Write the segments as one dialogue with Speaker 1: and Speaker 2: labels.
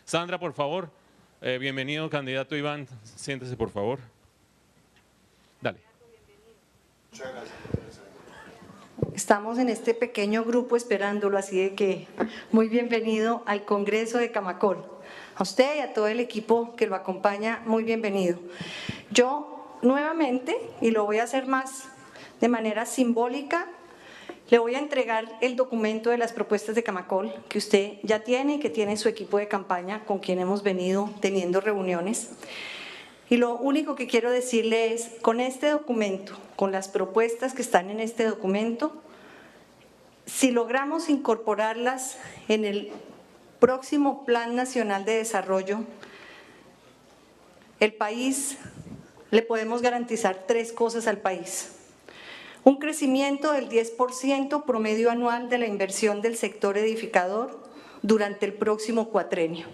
Speaker 1: Sandra, por favor. Bienvenido, candidato Iván. Siéntese, por favor. Dale.
Speaker 2: Muchas gracias.
Speaker 3: Estamos en este pequeño grupo esperándolo, así de que muy bienvenido al Congreso de Camacol. A usted y a todo el equipo que lo acompaña, muy bienvenido. Yo nuevamente, y lo voy a hacer más de manera simbólica, le voy a entregar el documento de las propuestas de Camacol que usted ya tiene y que tiene su equipo de campaña con quien hemos venido teniendo reuniones. Y lo único que quiero decirle es, con este documento, con las propuestas que están en este documento, si logramos incorporarlas en el próximo Plan Nacional de Desarrollo, el país, le podemos garantizar 3 cosas al país. Un crecimiento del 10% promedio anual de la inversión del sector edificador durante el próximo cuatrenio.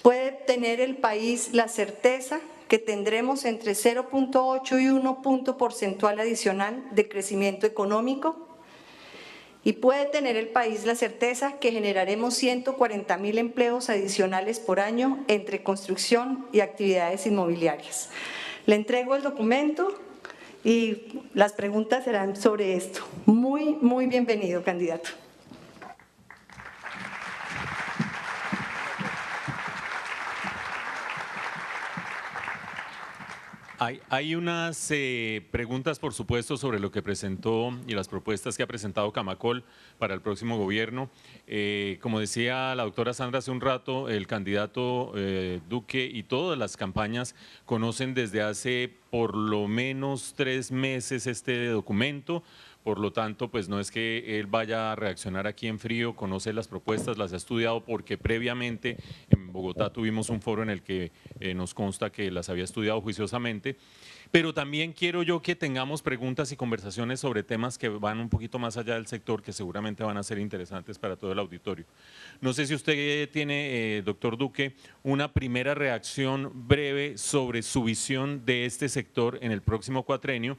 Speaker 3: Puede tener el país la certeza que tendremos entre 0.8 y 1 punto porcentual adicional de crecimiento económico, y puede tener el país la certeza que generaremos 140.000 empleos adicionales por año entre construcción y actividades inmobiliarias. Le entrego el documento y las preguntas serán sobre esto. Muy bienvenido, candidato.
Speaker 1: Hay unas preguntas, por supuesto, sobre lo que presentó y las propuestas que ha presentado Camacol para el próximo gobierno. Como decía la doctora Sandra hace un rato, el candidato Duque y todas las campañas conocen desde hace por lo menos 3 meses este documento. Por lo tanto, pues no es que él vaya a reaccionar aquí en frío, conoce las propuestas, las ha estudiado porque previamente en Bogotá tuvimos un foro en el que nos consta que las había estudiado juiciosamente. Pero también quiero yo que tengamos preguntas y conversaciones sobre temas que van un poquito más allá del sector, que seguramente van a ser interesantes para todo el auditorio. No sé si usted tiene, doctor Duque, una primera reacción breve sobre su visión de este sector en el próximo cuatrenio.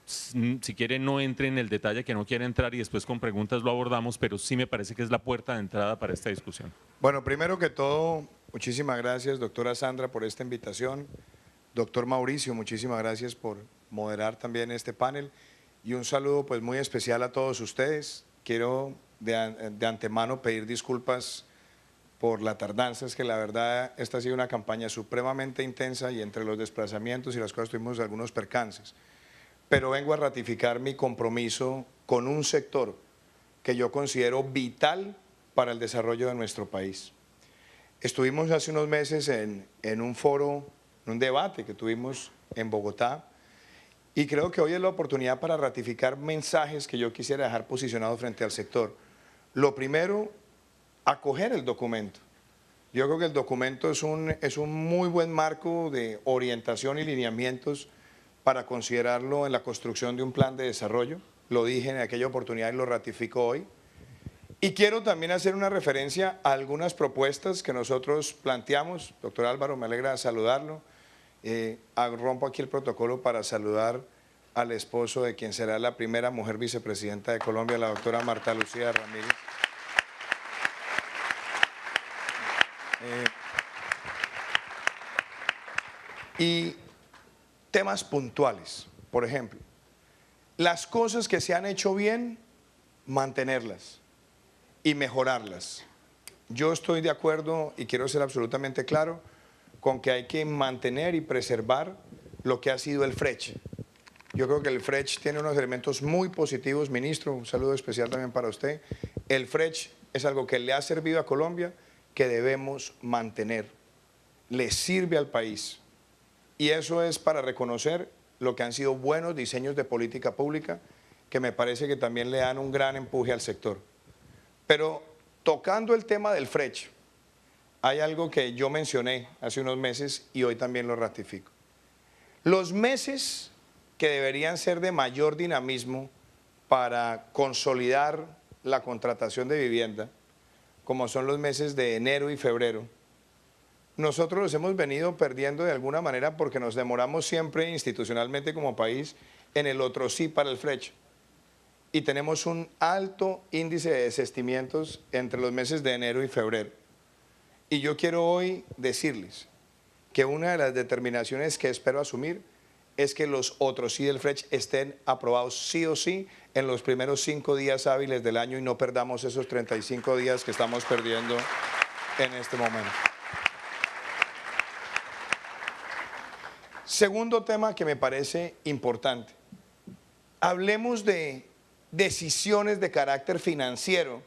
Speaker 1: Si quiere, no entre en el detalle que no quiere entrar y después con preguntas lo abordamos, pero sí me parece que es la puerta de entrada para esta discusión.
Speaker 2: Bueno, primero que todo, muchísimas gracias, doctora Sandra, por esta invitación. Doctor Mauricio, muchísimas gracias por moderar también este panel. Y un saludo pues muy especial a todos ustedes. Quiero de antemano pedir disculpas por la tardanza, es que la verdad esta ha sido una campaña supremamente intensa y entre los desplazamientos y las cosas tuvimos algunos percances. Pero vengo a ratificar mi compromiso con un sector que yo considero vital para el desarrollo de nuestro país. Estuvimos hace unos meses en un foro, en un debate que tuvimos en Bogotá, y creo que hoy es la oportunidad para ratificar mensajes que yo quisiera dejar posicionados frente al sector. Lo primero, acoger el documento. Yo creo que el documento es un muy buen marco de orientación y lineamientos para considerarlo en la construcción de un plan de desarrollo. Lo dije en aquella oportunidad y lo ratifico hoy. Y quiero también hacer una referencia a algunas propuestas que nosotros planteamos. Doctor Álvaro, me alegra saludarlo. Rompo aquí el protocolo para saludar al esposo de quien será la primera mujer vicepresidenta de Colombia, la doctora Marta Lucía Ramírez. Y temas puntuales, por ejemplo, las cosas que se han hecho bien, mantenerlas y mejorarlas. Yo estoy de acuerdo y quiero ser absolutamente claro con que hay que mantener y preservar lo que ha sido el FRECH. Yo creo que el FRECH tiene unos elementos muy positivos, ministro, un saludo especial también para usted. El FRECH es algo que le ha servido a Colombia, que debemos mantener, le sirve al país. Y eso es para reconocer lo que han sido buenos diseños de política pública, que me parece que también le dan un gran empuje al sector. Pero tocando el tema del FRECH, hay algo que yo mencioné hace unos meses y hoy también lo ratifico. Los meses que deberían ser de mayor dinamismo para consolidar la contratación de vivienda, como son los meses de enero y febrero, nosotros los hemos venido perdiendo de alguna manera porque nos demoramos siempre institucionalmente como país en el otro sí para el FRECH. Y tenemos un alto índice de desistimientos entre los meses de enero y febrero. Y yo quiero hoy decirles que una de las determinaciones que espero asumir es que los otros sí del FRECH estén aprobados sí o sí en los primeros 5 días hábiles del año y no perdamos esos 35 días que estamos perdiendo en este momento. Segundo tema que me parece importante. Hablemos de decisiones de carácter financiero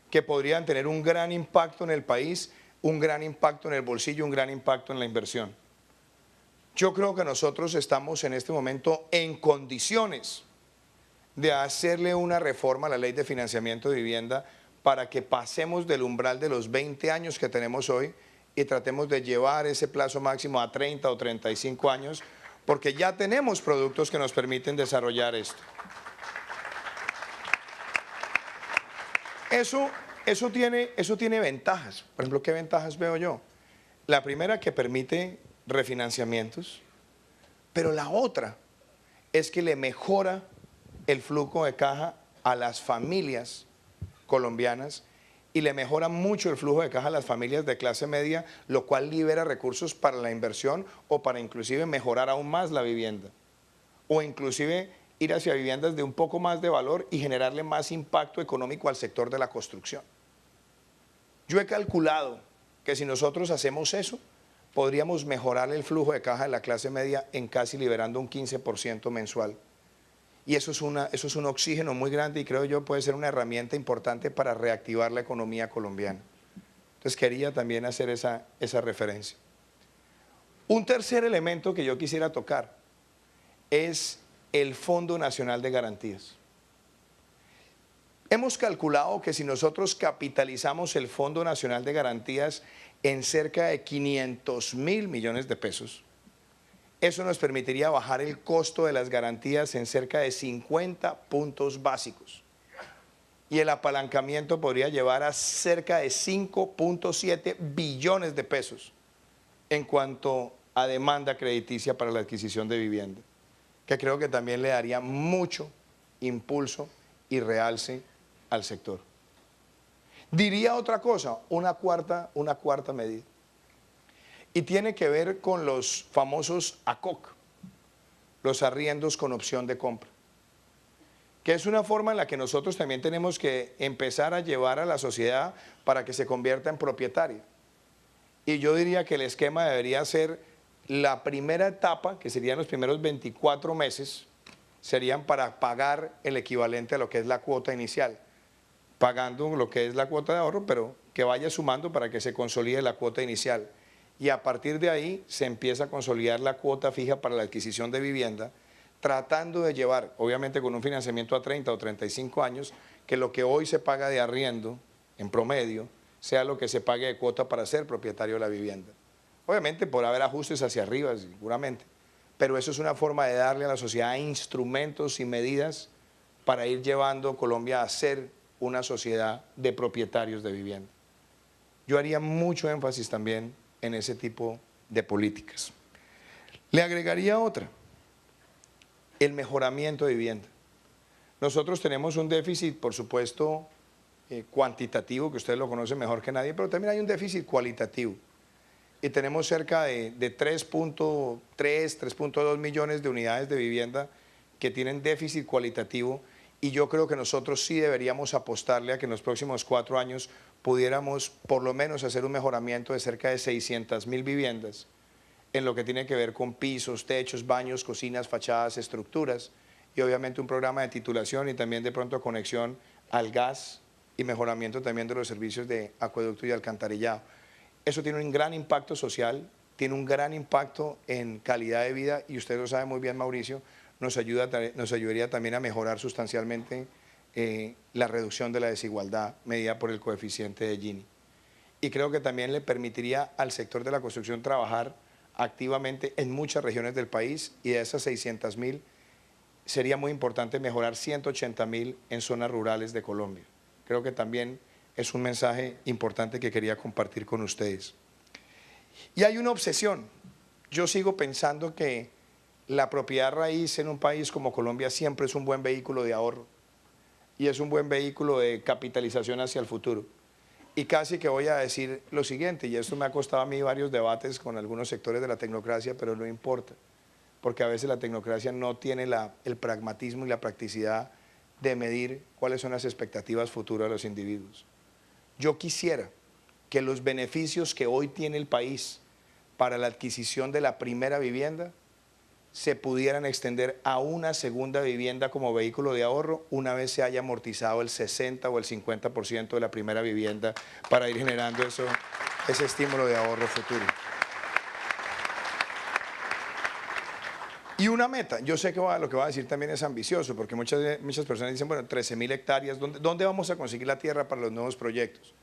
Speaker 2: que podrían tener un gran impacto en el país, un gran impacto en el bolsillo, un gran impacto en la inversión. Yo creo que nosotros estamos en este momento en condiciones de hacerle una reforma a la ley de financiamiento de vivienda para que pasemos del umbral de los 20 años que tenemos hoy y tratemos de llevar ese plazo máximo a 30 o 35 años, porque ya tenemos productos que nos permiten desarrollar esto. Eso tiene ventajas. Por ejemplo, ¿qué ventajas veo yo? La primera, que permite refinanciamientos, pero la otra es que le mejora el flujo de caja a las familias colombianas y le mejora mucho el flujo de caja a las familias de clase media, lo cual libera recursos para la inversión o para inclusive mejorar aún más la vivienda, o inclusive ir hacia viviendas de un poco más de valor y generarle más impacto económico al sector de la construcción. Yo he calculado que si nosotros hacemos eso, podríamos mejorar el flujo de caja de la clase media en casi liberando un 15% mensual. Y eso es un oxígeno muy grande y creo yo puede ser una herramienta importante para reactivar la economía colombiana. Entonces quería también hacer esa referencia. Un tercer elemento que yo quisiera tocar es el Fondo Nacional de Garantías. Hemos calculado que si nosotros capitalizamos el Fondo Nacional de Garantías en cerca de 500.000 millones de pesos, eso nos permitiría bajar el costo de las garantías en cerca de 50 puntos básicos. Y el apalancamiento podría llevar a cerca de 5.7 billones de pesos en cuanto a demanda crediticia para la adquisición de vivienda, que creo que también le daría mucho impulso y realce al sector. Diría otra cosa, una cuarta medida. Y tiene que ver con los famosos ACOC, los arriendos con opción de compra, que es una forma en la que nosotros también tenemos que empezar a llevar a la sociedad para que se convierta en propietaria. Y yo diría que el esquema debería ser la primera etapa, que serían los primeros 24 meses, serían para pagar el equivalente a lo que es la cuota inicial, pagando lo que es la cuota de ahorro, pero que vaya sumando para que se consolide la cuota inicial. Y a partir de ahí se empieza a consolidar la cuota fija para la adquisición de vivienda, tratando de llevar, obviamente con un financiamiento a 30 o 35 años, que lo que hoy se paga de arriendo, en promedio, sea lo que se pague de cuota para ser propietario de la vivienda. Obviamente por haber ajustes hacia arriba, seguramente, pero eso es una forma de darle a la sociedad instrumentos y medidas para ir llevando a Colombia a ser una sociedad de propietarios de vivienda. Yo haría mucho énfasis también en ese tipo de políticas. Le agregaría otra, el mejoramiento de vivienda. Nosotros tenemos un déficit, por supuesto, cuantitativo, que ustedes lo conocen mejor que nadie, pero también hay un déficit cualitativo. Y tenemos cerca de 3.3, 3.2 millones de unidades de vivienda que tienen déficit cualitativo, y yo creo que nosotros sí deberíamos apostarle a que en los próximos 4 años pudiéramos por lo menos hacer un mejoramiento de cerca de 600.000 viviendas en lo que tiene que ver con pisos, techos, baños, cocinas, fachadas, estructuras, y obviamente un programa de titulación y también de pronto conexión al gas y mejoramiento también de los servicios de acueducto y alcantarillado. Eso tiene un gran impacto social, tiene un gran impacto en calidad de vida y usted lo sabe muy bien, Mauricio, nos ayudaría también a mejorar sustancialmente la reducción de la desigualdad medida por el coeficiente de Gini. Y creo que también le permitiría al sector de la construcción trabajar activamente en muchas regiones del país, y de esas 600.000 sería muy importante mejorar 180.000 en zonas rurales de Colombia. Creo que también es un mensaje importante que quería compartir con ustedes. Y hay una obsesión. Yo sigo pensando que la propiedad raíz en un país como Colombia siempre es un buen vehículo de ahorro y es un buen vehículo de capitalización hacia el futuro. Y casi que voy a decir lo siguiente, y esto me ha costado a mí varios debates con algunos sectores de la tecnocracia, pero no importa, porque a veces la tecnocracia no tiene el pragmatismo y la practicidad de medir cuáles son las expectativas futuras de los individuos. Yo quisiera que los beneficios que hoy tiene el país para la adquisición de la primera vivienda se pudieran extender a una segunda vivienda como vehículo de ahorro una vez se haya amortizado el 60 o el 50% de la primera vivienda para ir generando ese estímulo de ahorro futuro. Y una meta, yo sé que lo que va a decir también es ambicioso, porque muchas personas dicen, bueno, 13.000 hectáreas, ¿dónde vamos a conseguir la tierra para los nuevos proyectos?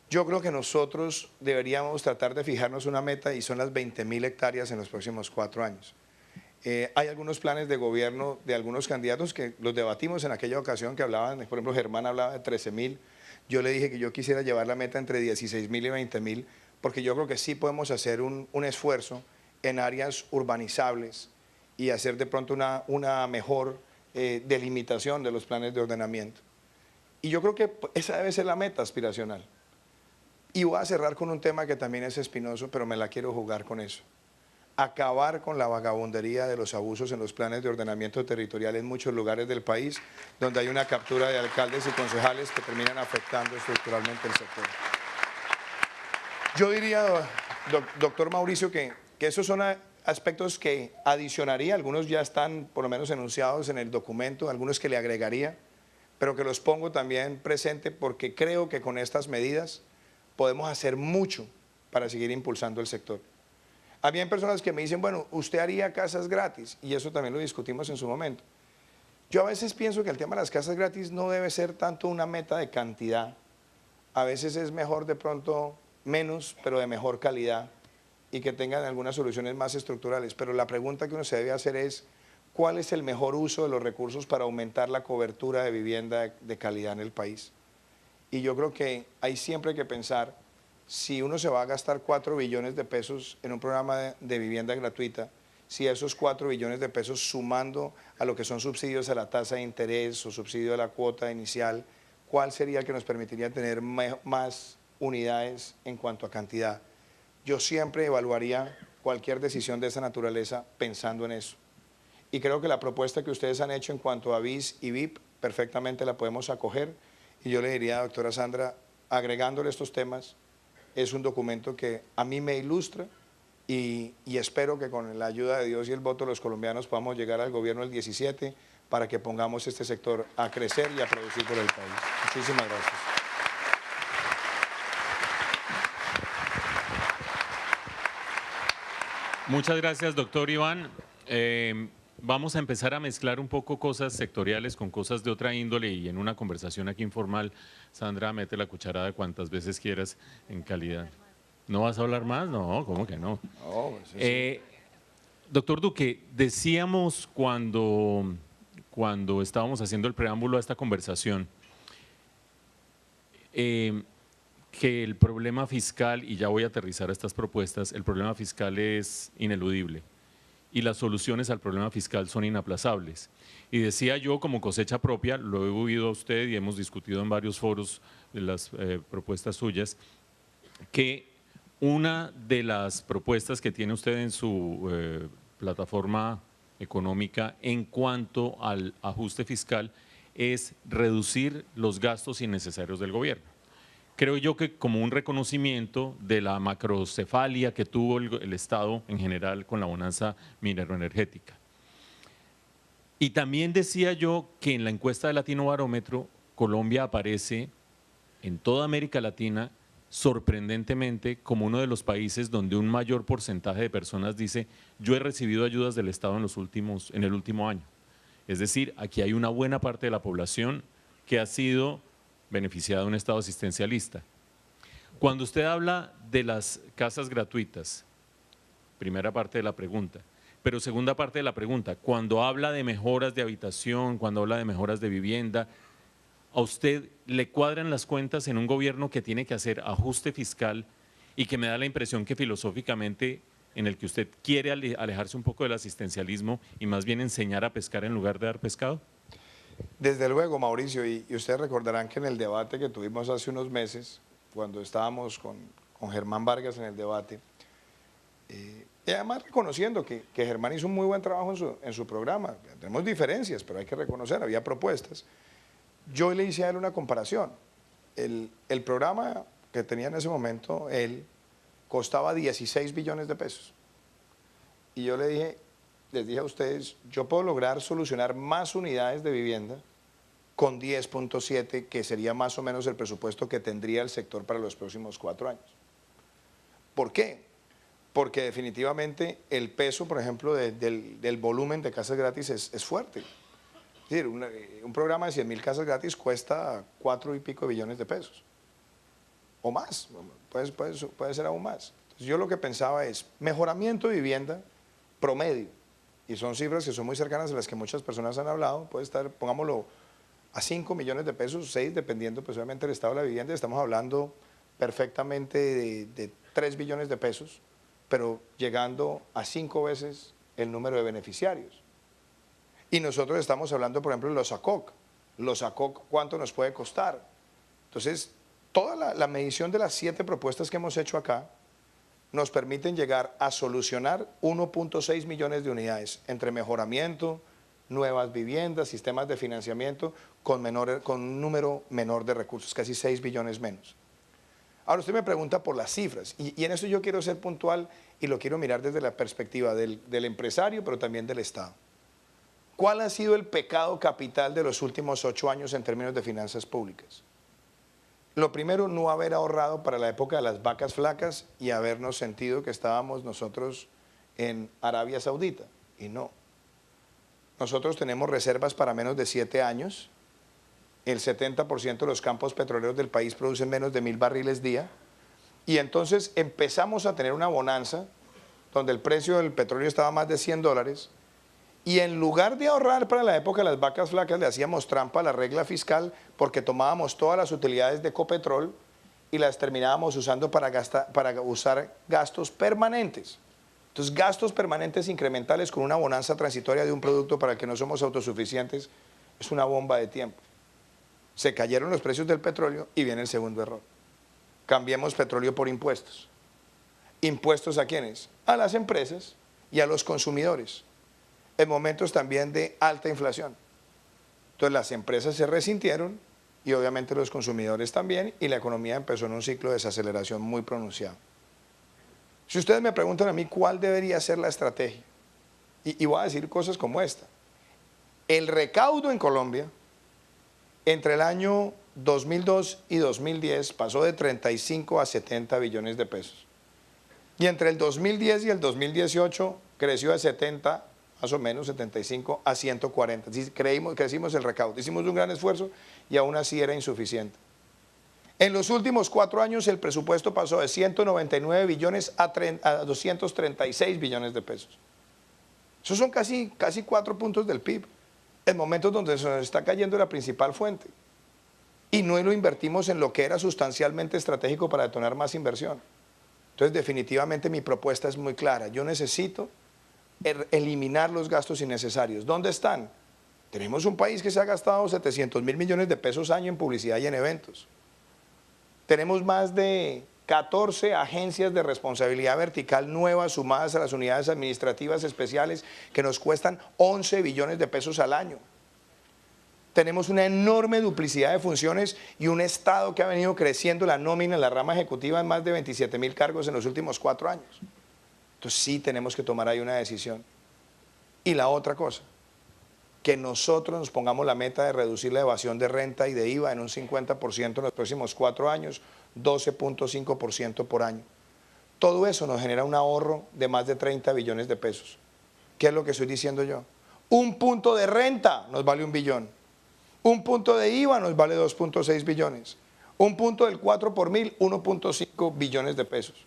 Speaker 2: Yo creo que nosotros deberíamos tratar de fijarnos una meta y son las 20.000 hectáreas en los próximos 4 años. Hay algunos planes de gobierno de algunos candidatos que los debatimos en aquella ocasión que hablaban, por ejemplo, Germán hablaba de 13.000, yo le dije que yo quisiera llevar la meta entre 16.000 y 20.000, porque yo creo que sí podemos hacer un esfuerzo en áreas urbanizables y hacer de pronto una mejor delimitación de los planes de ordenamiento. Y yo creo que esa debe ser la meta aspiracional. Y voy a cerrar con un tema que también es espinoso, pero me la quiero jugar con eso. Acabar con la vagabundería de los abusos en los planes de ordenamiento territorial en muchos lugares del país, donde hay una captura de alcaldes y concejales que terminan afectando estructuralmente el sector. Yo diría, doctor Mauricio, que esos son aspectos que adicionaría, algunos ya están por lo menos enunciados en el documento, algunos que le agregaría, pero que los pongo también presente porque creo que con estas medidas podemos hacer mucho para seguir impulsando el sector. Había personas que me dicen, bueno, usted haría casas gratis, y eso también lo discutimos en su momento. Yo a veces pienso que el tema de las casas gratis no debe ser tanto una meta de cantidad, a veces es mejor de pronto menos, pero de mejor calidad, y que tengan algunas soluciones más estructurales, pero la pregunta que uno se debe hacer es, ¿cuál es el mejor uso de los recursos para aumentar la cobertura de vivienda de calidad en el país? Y yo creo que hay siempre que pensar, si uno se va a gastar 4 billones de pesos en un programa de vivienda gratuita, si esos 4 billones de pesos sumando a lo que son subsidios a la tasa de interés o subsidio a la cuota inicial, ¿cuál sería el que nos permitiría tener más unidades en cuanto a cantidad? Yo siempre evaluaría cualquier decisión de esa naturaleza pensando en eso. Y creo que la propuesta que ustedes han hecho en cuanto a BIS y VIP perfectamente la podemos acoger. Y yo le diría a la doctora Sandra, agregándole estos temas, es un documento que a mí me ilustra y espero que con la ayuda de Dios y el voto de los colombianos podamos llegar al gobierno del 17 para que pongamos este sector a crecer y a producir por el país. Muchísimas gracias.
Speaker 1: Muchas gracias, doctor Iván. Vamos a empezar a mezclar un poco cosas sectoriales con cosas de otra índole y en una conversación aquí informal, Sandra, mete la cucharada cuantas veces quieras en calidad. ¿No vas a hablar más? No, ¿cómo que no?
Speaker 2: No, pues sí.
Speaker 1: Doctor Duque, decíamos cuando estábamos haciendo el preámbulo a esta conversación que el problema fiscal, y ya voy a aterrizar estas propuestas, el problema fiscal es ineludible y las soluciones al problema fiscal son inaplazables. Y decía yo, como cosecha propia, lo he oído a usted y hemos discutido en varios foros de las propuestas suyas, que una de las propuestas que tiene usted en su plataforma económica en cuanto al ajuste fiscal es reducir los gastos innecesarios del gobierno. Creo yo que como un reconocimiento de la macrocefalia que tuvo el Estado en general con la bonanza minero-energética. Y también decía yo que en la encuesta de Latino Barómetro, Colombia aparece en toda América Latina sorprendentemente como uno de los países donde un mayor porcentaje de personas dice yo he recibido ayudas del Estado en el último año. Es decir, aquí hay una buena parte de la población que ha sido beneficiada de un Estado asistencialista. Cuando usted habla de las casas gratuitas, primera parte de la pregunta, pero segunda parte de la pregunta, cuando habla de mejoras de habitación, cuando habla de mejoras de vivienda, ¿a usted le cuadran las cuentas en un gobierno que tiene que hacer ajuste fiscal y que me da la impresión que filosóficamente en el que usted quiere alejarse un poco del asistencialismo y más bien enseñar a pescar en lugar de dar pescado?
Speaker 2: Desde luego, Mauricio, y ustedes recordarán que en el debate que tuvimos hace unos meses, cuando estábamos con Germán Vargas en el debate. Y además reconociendo que Germán hizo un muy buen trabajo en su programa. Tenemos diferencias, pero hay que reconocer, había propuestas. Yo le hice a él una comparación. El programa que tenía en ese momento, él, costaba 16 billones de pesos. Y yo les dije a ustedes, yo puedo lograr solucionar más unidades de vivienda con 10.7, que sería más o menos el presupuesto que tendría el sector para los próximos 4 años. ¿Por qué? Porque definitivamente el peso, por ejemplo, del volumen de casas gratis es fuerte. Es decir, un programa de 100.000 casas gratis cuesta 4 y pico billones de pesos. O más, puede ser aún más. Entonces, yo lo que pensaba es mejoramiento de vivienda promedio, y son cifras que son muy cercanas a las que muchas personas han hablado, puede estar, pongámoslo, a 5 millones de pesos, 6, dependiendo pues obviamente del estado de la vivienda. Estamos hablando perfectamente de 3 billones de pesos, pero llegando a 5 veces el número de beneficiarios. Y nosotros estamos hablando, por ejemplo, de los ACOC. Los ACOC, ¿cuánto nos puede costar? Entonces, toda la medición de las 7 propuestas que hemos hecho acá nos permiten llegar a solucionar 1.6 millones de unidades entre mejoramiento, nuevas viviendas, sistemas de financiamiento con un número menor de recursos, casi 6 billones menos. Ahora usted me pregunta por las cifras y en eso yo quiero ser puntual y lo quiero mirar desde la perspectiva del empresario, pero también del Estado. ¿Cuál ha sido el pecado capital de los últimos 8 años en términos de finanzas públicas? Lo primero, no haber ahorrado para la época de las vacas flacas y habernos sentido que estábamos nosotros en Arabia Saudita, y no. Nosotros tenemos reservas para menos de 7 años, el 70% de los campos petroleros del país producen menos de 1.000 barriles día, y entonces empezamos a tener una bonanza donde el precio del petróleo estaba más de $100, y en lugar de ahorrar para la época de las vacas flacas, le hacíamos trampa a la regla fiscal porque tomábamos todas las utilidades de Ecopetrol y las terminábamos usando para usar gastos permanentes. Entonces, gastos permanentes incrementales con una bonanza transitoria de un producto para el que no somos autosuficientes es una bomba de tiempo. Se cayeron los precios del petróleo y viene el segundo error. Cambiemos petróleo por impuestos. ¿Impuestos a quiénes? A las empresas y a los consumidores, en momentos también de alta inflación. Entonces las empresas se resintieron y obviamente los consumidores también, y la economía empezó en un ciclo de desaceleración muy pronunciado. Si ustedes me preguntan a mí cuál debería ser la estrategia, y voy a decir cosas como esta. El recaudo en Colombia entre el año 2002 y 2010 pasó de 35 a 70 billones de pesos. Y entre el 2010 y el 2018 creció de 70, más o menos 75, a 140. Crecimos el recaudo, hicimos un gran esfuerzo y aún así era insuficiente. En los últimos 4 años el presupuesto pasó de 199 billones a 236 billones de pesos. Esos son casi 4 puntos del PIB, en momentos donde se nos está cayendo la principal fuente. Y no lo invertimos en lo que era sustancialmente estratégico para detonar más inversión. Entonces, definitivamente mi propuesta es muy clara. Yo necesito eliminar los gastos innecesarios. ¿Dónde están? Tenemos un país que se ha gastado 700.000 millones de pesos año en publicidad y en eventos. Tenemos más de 14 agencias de responsabilidad vertical nuevas sumadas a las unidades administrativas especiales que nos cuestan 11 billones de pesos al año. Tenemos una enorme duplicidad de funciones y un Estado que ha venido creciendo la nómina en la rama ejecutiva en más de 27.000 cargos en los últimos 4 años. Entonces sí tenemos que tomar ahí una decisión. Y la otra cosa, que nosotros nos pongamos la meta de reducir la evasión de renta y de IVA en un 50% en los próximos 4 años, 12.5% por año. Todo eso nos genera un ahorro de más de 30 billones de pesos. ¿Qué es lo que estoy diciendo yo? Un punto de renta nos vale 1 billón. Un punto de IVA nos vale 2.6 billones. Un punto del 4 por 1000, 1.5 billones de pesos.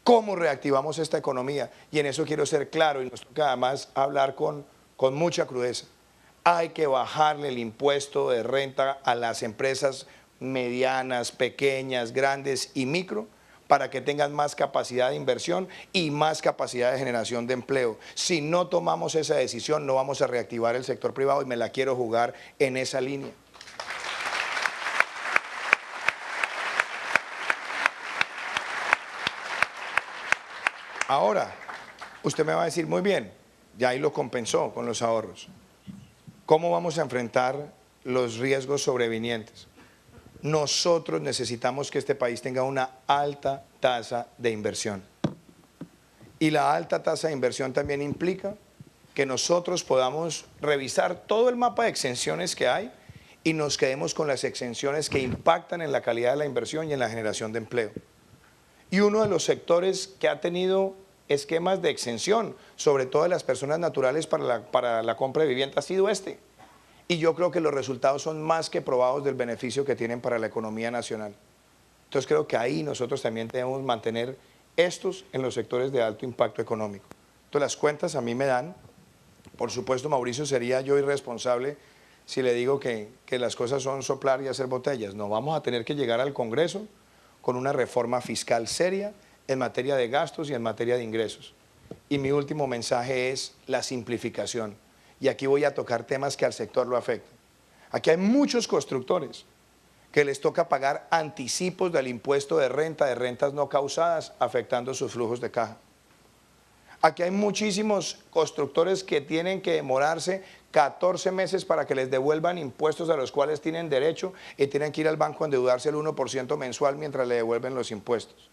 Speaker 2: ¿Cómo reactivamos esta economía? Y en eso quiero ser claro y nos toca además hablar con mucha crudeza. Hay que bajarle el impuesto de renta a las empresas medianas, pequeñas, grandes y micro para que tengan más capacidad de inversión y más capacidad de generación de empleo. Si no tomamos esa decisión, no vamos a reactivar el sector privado y me la quiero jugar en esa línea. Ahora, usted me va a decir, muy bien, ya ahí lo compensó con los ahorros. ¿Cómo vamos a enfrentar los riesgos sobrevinientes? Nosotros necesitamos que este país tenga una alta tasa de inversión. Y la alta tasa de inversión también implica que nosotros podamos revisar todo el mapa de exenciones que hay y nos quedemos con las exenciones que impactan en la calidad de la inversión y en la generación de empleo. Y uno de los sectores que ha tenido esquemas de exención, sobre todo de las personas naturales para la compra de vivienda, ha sido este. Y yo creo que los resultados son más que probados del beneficio que tienen para la economía nacional. Entonces creo que ahí nosotros también debemos mantener estos en los sectores de alto impacto económico. Entonces las cuentas a mí me dan. Por supuesto, Mauricio, sería yo irresponsable si le digo que las cosas son soplar y hacer botellas. No, vamos a tener que llegar al Congreso con una reforma fiscal seria en materia de gastos y en materia de ingresos. Y mi último mensaje es la simplificación. Y aquí voy a tocar temas que al sector lo afectan. Aquí hay muchos constructores que les toca pagar anticipos del impuesto de rentas no causadas, afectando sus flujos de caja. Aquí hay muchísimos constructores que tienen que demorarse 14 meses para que les devuelvan impuestos a los cuales tienen derecho y tienen que ir al banco a endeudarse el 1% mensual mientras le devuelven los impuestos.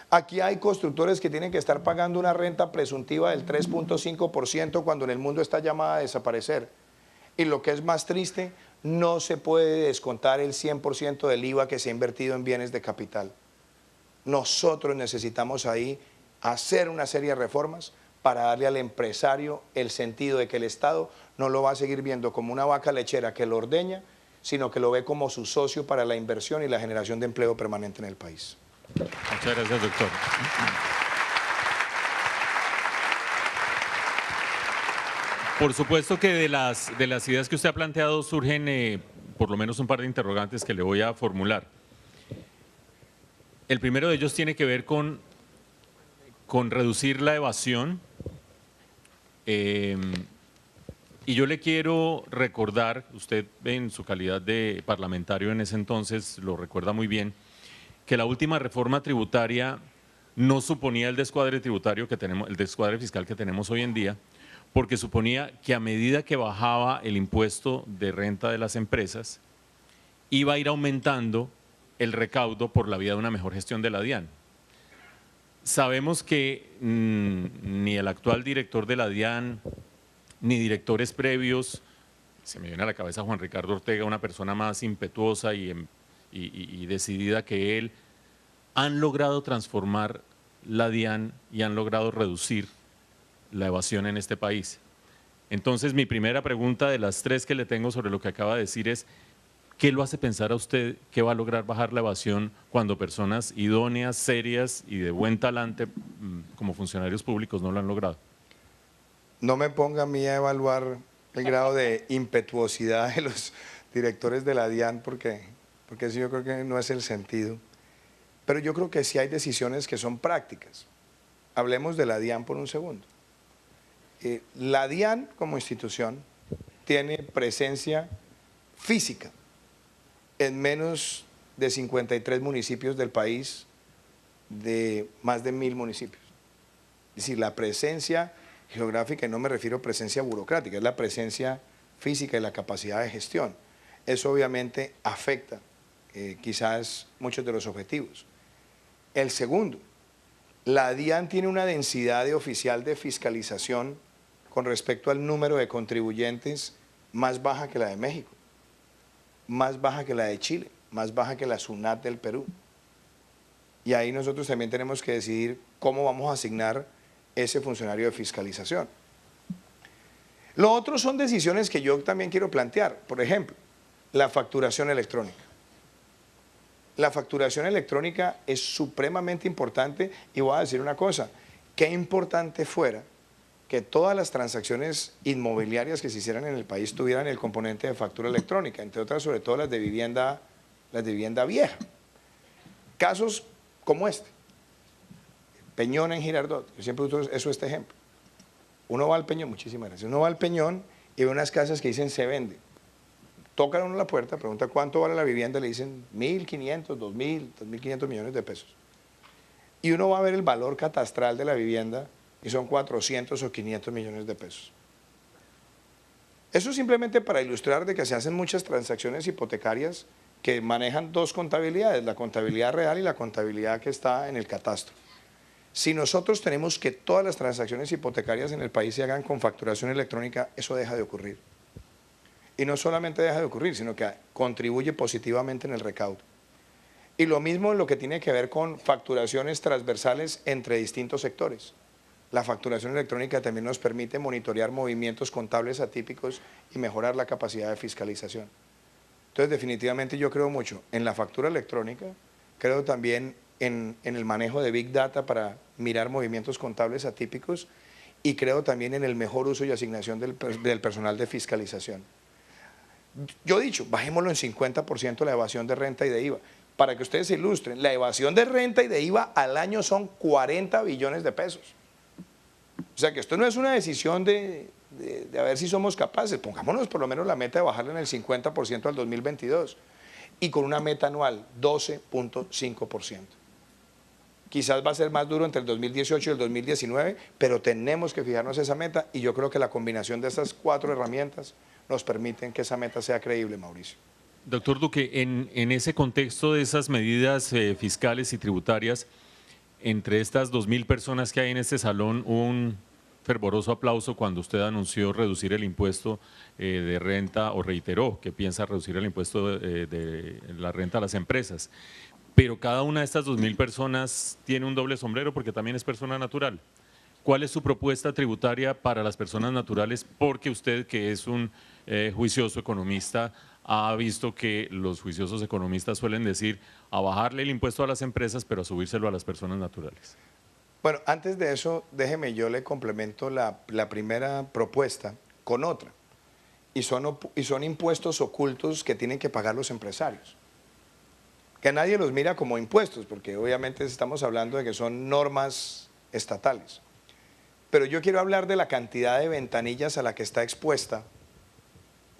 Speaker 2: Aquí hay constructores que tienen que estar pagando una renta presuntiva del 3.5% cuando en el mundo está llamada a desaparecer. Y lo que es más triste, no se puede descontar el 100% del IVA que se ha invertido en bienes de capital. Nosotros necesitamos ahí hacer una serie de reformas para darle al empresario el sentido de que el Estado no lo va a seguir viendo como una vaca lechera que lo ordeña, sino que lo ve como su socio para la inversión y la generación de empleo permanente en el país.
Speaker 1: Muchas gracias, doctor. Por supuesto que de las ideas que usted ha planteado surgen por lo menos un par de interrogantes que le voy a formular. El primero de ellos tiene que ver con reducir la evasión. Y yo le quiero recordar, usted en su calidad de parlamentario en ese entonces lo recuerda muy bien, que la última reforma tributaria no suponía el descuadre tributario que tenemos, el descuadre fiscal que tenemos hoy en día, porque suponía que a medida que bajaba el impuesto de renta de las empresas, iba a ir aumentando el recaudo por la vía de una mejor gestión de la DIAN. Sabemos que ni el actual director de la DIAN, ni directores previos, se me viene a la cabeza Juan Ricardo Ortega, una persona más impetuosa y decidida que él, han logrado transformar la DIAN y han logrado reducir la evasión en este país. Entonces, mi primera pregunta de las tres que le tengo sobre lo que acaba de decir es, ¿qué lo hace pensar a usted que va a lograr bajar la evasión cuando personas idóneas, serias y de buen talante como funcionarios públicos no lo han logrado?
Speaker 2: No me ponga a mí a evaluar el grado de impetuosidad de los directores de la DIAN porque eso yo creo que no es el sentido. Pero yo creo que sí hay decisiones que son prácticas. Hablemos de la DIAN por un segundo. La DIAN como institución tiene presencia física en menos de 53 municipios del país, de más de 1000 municipios. Es decir, la presencia geográfica, y no me refiero a presencia burocrática, es la presencia física y la capacidad de gestión. Eso obviamente afecta quizás muchos de los objetivos. El segundo, la DIAN tiene una densidad de oficial de fiscalización con respecto al número de contribuyentes más baja que la de México, más baja que la de Chile, más baja que la SUNAT del Perú. Y ahí nosotros también tenemos que decidir cómo vamos a asignar ese funcionario de fiscalización. Lo otro son decisiones que yo también quiero plantear. Por ejemplo, la facturación electrónica. La facturación electrónica es supremamente importante y voy a decir una cosa, qué importante fuera que todas las transacciones inmobiliarias que se hicieran en el país tuvieran el componente de factura electrónica, entre otras sobre todo las de vivienda vieja. Casos como este, Peñón en Girardot, yo siempre uso este ejemplo. Uno va al Peñón, muchísimas gracias, uno va al Peñón y ve unas casas que dicen se vende. Tocan a uno la puerta, pregunta cuánto vale la vivienda, le dicen 1.500, 2.000, 2.500 millones de pesos. y uno va a ver el valor catastral de la vivienda y son 400 o 500 millones de pesos. Eso simplemente para ilustrar de que se hacen muchas transacciones hipotecarias que manejan dos contabilidades, la contabilidad real y la contabilidad que está en el catastro. Si nosotros tenemos que todas las transacciones hipotecarias en el país se hagan con facturación electrónica, eso deja de ocurrir. Y no solamente deja de ocurrir, sino que contribuye positivamente en el recaudo. Y lo mismo en lo que tiene que ver con facturaciones transversales entre distintos sectores. La facturación electrónica también nos permite monitorear movimientos contables atípicos y mejorar la capacidad de fiscalización. Entonces, definitivamente yo creo mucho en la factura electrónica, creo también en el manejo de Big Data para mirar movimientos contables atípicos y creo también en el mejor uso y asignación del personal de fiscalización. Yo he dicho, bajémoslo en 50% la evasión de renta y de IVA. Para que ustedes se ilustren, la evasión de renta y de IVA al año son 40 billones de pesos. O sea que esto no es una decisión de a ver si somos capaces. Pongámonos por lo menos la meta de bajarla en el 50% al 2022 y con una meta anual 12.5%. Quizás va a ser más duro entre el 2018 y el 2019, pero tenemos que fijarnos esa meta y yo creo que la combinación de estas 4 herramientas nos permiten que esa meta sea creíble, Mauricio.
Speaker 1: Doctor Duque, en ese contexto de esas medidas fiscales y tributarias, entre estas 2.000 personas que hay en este salón, hubo un fervoroso aplauso cuando usted anunció reducir el impuesto de renta o reiteró que piensa reducir el impuesto de la renta a las empresas. Pero cada una de estas 2.000 personas tiene un doble sombrero porque también es persona natural. ¿Cuál es su propuesta tributaria para las personas naturales? Porque usted, que es un juicioso economista, ha visto que los juiciosos economistas suelen decir a bajarle el impuesto a las empresas, pero a subírselo a las personas naturales.
Speaker 2: Bueno, antes de eso, déjeme, yo le complemento la primera propuesta con otra. Y son impuestos ocultos que tienen que pagar los empresarios. Que nadie los mira como impuestos, porque obviamente estamos hablando de que son normas estatales. Pero yo quiero hablar de la cantidad de ventanillas a la que está expuesta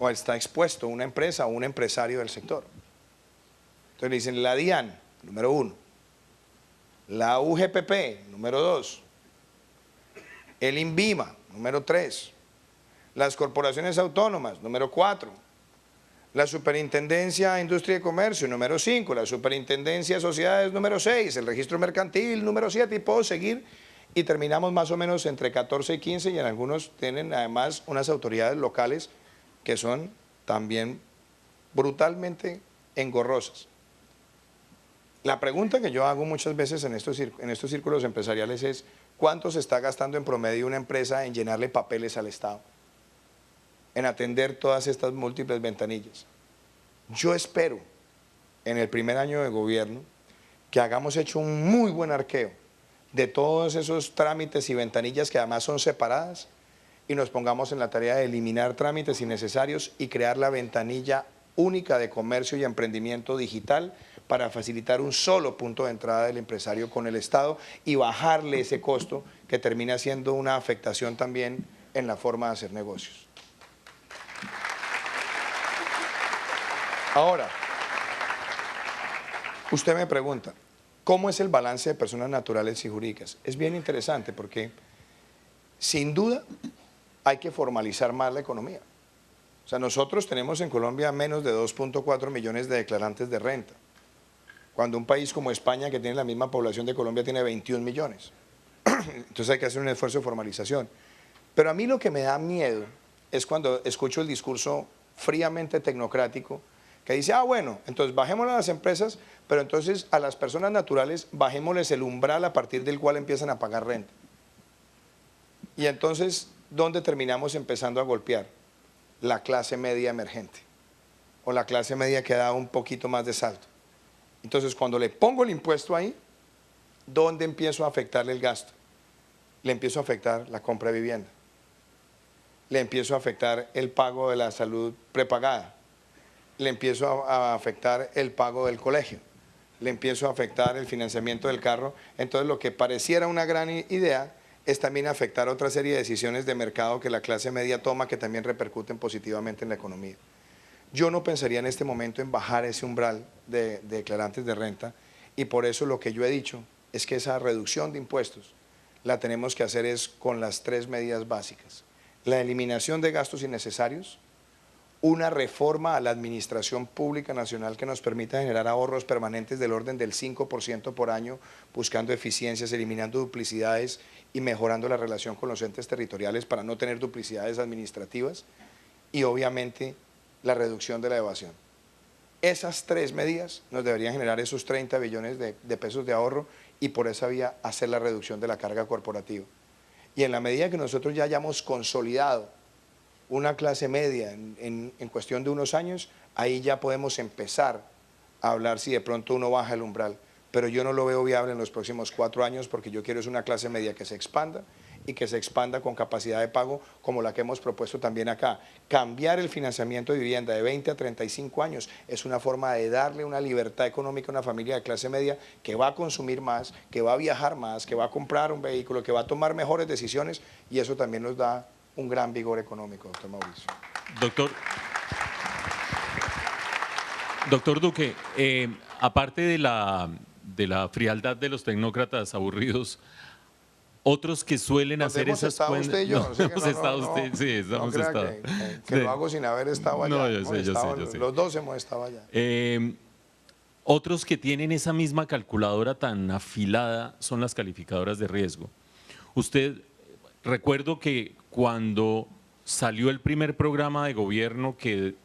Speaker 2: o está expuesto una empresa o un empresario del sector. Entonces le dicen la DIAN, número 1, la UGPP, número 2, el INVIMA, número 3, las corporaciones autónomas, número 4, la Superintendencia de Industria y Comercio, número 5, la Superintendencia de Sociedades, número 6, el Registro Mercantil, número 7, y puedo seguir, y terminamos más o menos entre 14 y 15, y en algunos tienen además unas autoridades locales que son también brutalmente engorrosas. La pregunta que yo hago muchas veces en estos círculos empresariales es ¿cuánto se está gastando en promedio una empresa en llenarle papeles al Estado? En atender todas estas múltiples ventanillas. Yo espero en el primer año de gobierno que hagamos hecho un muy buen arqueo de todos esos trámites y ventanillas que además son separadas y nos pongamos en la tarea de eliminar trámites innecesarios y crear la ventanilla única de comercio y emprendimiento digital para facilitar un solo punto de entrada del empresario con el Estado y bajarle ese costo que termina siendo una afectación también en la forma de hacer negocios. Ahora, usted me pregunta, ¿cómo es el balance de personas naturales y jurídicas? Es bien interesante porque, sin duda, hay que formalizar más la economía. O sea, nosotros tenemos en Colombia menos de 2.4 millones de declarantes de renta, cuando un país como España, que tiene la misma población de Colombia, tiene 21 millones. Entonces hay que hacer un esfuerzo de formalización. Pero a mí lo que me da miedo es cuando escucho el discurso fríamente tecnocrático que dice, ah, bueno, entonces bajémosle a las empresas, pero entonces a las personas naturales bajémosles el umbral a partir del cual empiezan a pagar renta. Y entonces, ¿dónde terminamos empezando a golpear? La clase media emergente o la clase media que da un poquito más de salto. Entonces, cuando le pongo el impuesto ahí, ¿dónde empiezo a afectarle el gasto? Le empiezo a afectar la compra de vivienda. Le empiezo a afectar el pago de la salud prepagada. Le empiezo a afectar el pago del colegio. Le empiezo a afectar el financiamiento del carro. Entonces, lo que pareciera una gran idea es también afectar otra serie de decisiones de mercado que la clase media toma que también repercuten positivamente en la economía. Yo no pensaría en este momento en bajar ese umbral de declarantes de renta y por eso lo que yo he dicho es que esa reducción de impuestos la tenemos que hacer es con las 3 medidas básicas. La eliminación de gastos innecesarios, una reforma a la administración pública nacional que nos permita generar ahorros permanentes del orden del 5% por año, buscando eficiencias, eliminando duplicidades y mejorando la relación con los entes territoriales para no tener duplicidades administrativas, y obviamente la reducción de la evasión. Esas 3 medidas nos deberían generar esos 30 billones de pesos de ahorro y por esa vía hacer la reducción de la carga corporativa. Y en la medida que nosotros ya hayamos consolidado una clase media en cuestión de unos años, ahí ya podemos empezar a hablar si de pronto uno baja el umbral. Pero yo no lo veo viable en los próximos 4 años porque yo quiero es una clase media que se expanda y que se expanda con capacidad de pago como la que hemos propuesto también acá. Cambiar el financiamiento de vivienda de 20 a 35 años es una forma de darle una libertad económica a una familia de clase media que va a consumir más, que va a viajar más, que va a comprar un vehículo, que va a tomar mejores decisiones, y eso también nos da un gran vigor económico, doctor Mauricio.
Speaker 1: Doctor Duque, aparte de la frialdad de los tecnócratas aburridos, otros que suelen hacer esas cuentas.
Speaker 2: Usted y yo.
Speaker 1: Hemos estado.
Speaker 2: Que lo hago sin haber estado allá.
Speaker 1: No, yo sé.
Speaker 2: Los dos hemos estado allá.
Speaker 1: Otros que tienen esa misma calculadora tan afilada son las calificadoras de riesgo. Recuerdo que cuando salió el primer programa de gobierno que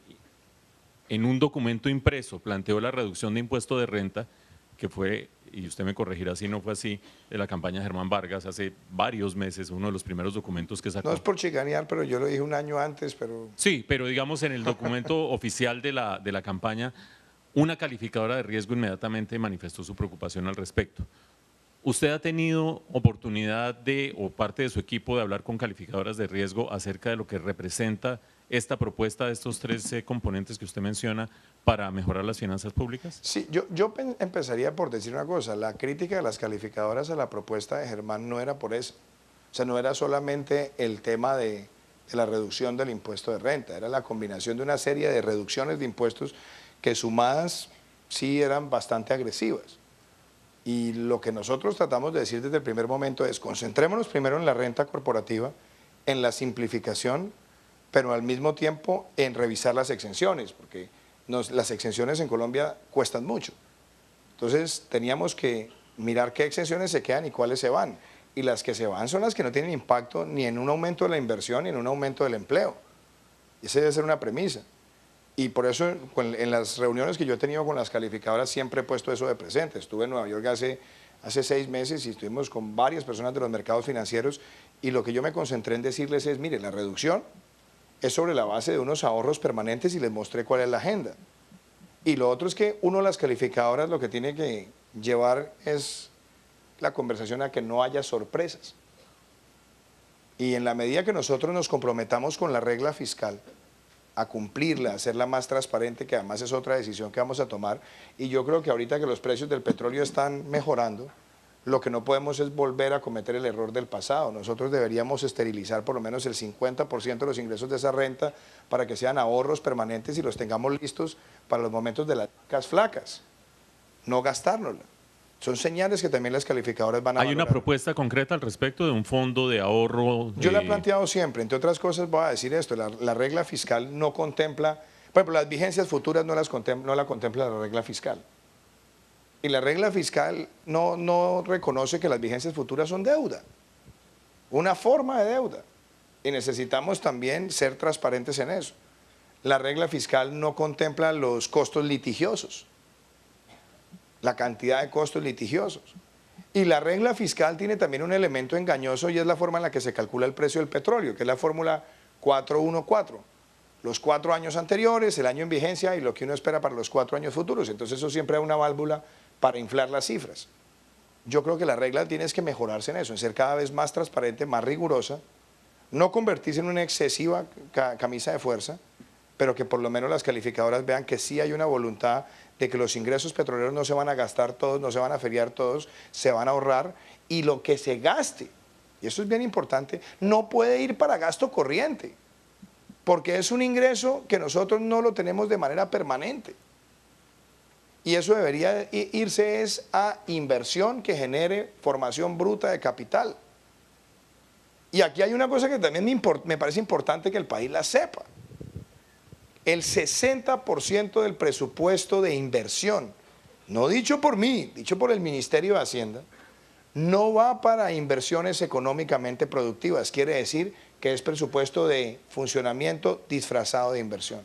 Speaker 1: en un documento impreso planteó la reducción de impuesto de renta, que fue, y usted me corregirá si no fue así, de la campaña de Germán Vargas hace varios meses, uno de los primeros documentos que sacó.
Speaker 2: No es por chicanear, pero yo lo dije un año antes, pero...
Speaker 1: Sí, pero digamos en el documento oficial de la campaña, una calificadora de riesgo inmediatamente manifestó su preocupación al respecto. ¿Usted ha tenido oportunidad o parte de su equipo de hablar con calificadoras de riesgo acerca de lo que representa esta propuesta de estos 3 componentes que usted menciona para mejorar las finanzas públicas?
Speaker 2: Sí, yo empezaría por decir una cosa. La crítica de las calificadoras a la propuesta de Germán no era por eso. O sea, no era solamente el tema de la reducción del impuesto de renta, era la combinación de una serie de reducciones de impuestos que sumadas sí eran bastante agresivas. Y lo que nosotros tratamos de decir desde el primer momento es concentrémonos primero en la renta corporativa, en la simplificación, pero al mismo tiempo en revisar las exenciones, porque las exenciones en Colombia cuestan mucho. Entonces teníamos que mirar qué exenciones se quedan y cuáles se van. Y las que se van son las que no tienen impacto ni en un aumento de la inversión ni en un aumento del empleo. Esa debe ser una premisa. Y por eso en las reuniones que yo he tenido con las calificadoras siempre he puesto eso de presente. Estuve en Nueva York hace 6 meses y estuvimos con varias personas de los mercados financieros y lo que yo me concentré en decirles es, mire, la reducción es sobre la base de unos ahorros permanentes y les mostré cuál es la agenda. Y lo otro es que uno de las calificadoras lo que tiene que llevar es la conversación a que no haya sorpresas. Y en la medida que nosotros nos comprometamos con la regla fiscal, a cumplirla, a hacerla más transparente, que además es otra decisión que vamos a tomar, y yo creo que ahorita que los precios del petróleo están mejorando, lo que no podemos es volver a cometer el error del pasado. Nosotros deberíamos esterilizar por lo menos el 50% de los ingresos de esa renta para que sean ahorros permanentes y los tengamos listos para los momentos de las vacas flacas, no gastárnosla. Son señales que también las calificadoras van a
Speaker 1: ¿Hay una propuesta concreta al respecto de un fondo de ahorro?
Speaker 2: Yo la he planteado siempre, entre otras cosas voy a decir esto, la regla fiscal no contempla, por ejemplo, las vigencias futuras no la contempla la regla fiscal. Y la regla fiscal no reconoce que las vigencias futuras son deuda, una forma de deuda. Y necesitamos también ser transparentes en eso. La regla fiscal no contempla los costos litigiosos, la cantidad de costos litigiosos. Y la regla fiscal tiene también un elemento engañoso y es la forma en la que se calcula el precio del petróleo, que es la fórmula 414. Los 4 años anteriores, el año en vigencia y lo que uno espera para los 4 años futuros. Entonces eso siempre es una válvula para inflar las cifras. Yo creo que la regla tiene que mejorarse en eso, en ser cada vez más transparente, más rigurosa, no convertirse en una excesiva camisa de fuerza, pero que por lo menos las calificadoras vean que sí hay una voluntad de que los ingresos petroleros no se van a gastar todos, no se van a feriar todos, se van a ahorrar, y lo que se gaste, y eso es bien importante, no puede ir para gasto corriente, porque es un ingreso que nosotros no lo tenemos de manera permanente. Y eso debería irse es a inversión que genere formación bruta de capital. Y aquí hay una cosa que también me parece importante que el país la sepa. El 60% del presupuesto de inversión, no dicho por mí, dicho por el Ministerio de Hacienda, no va para inversiones económicamente productivas. Quiere decir que es presupuesto de funcionamiento disfrazado de inversión.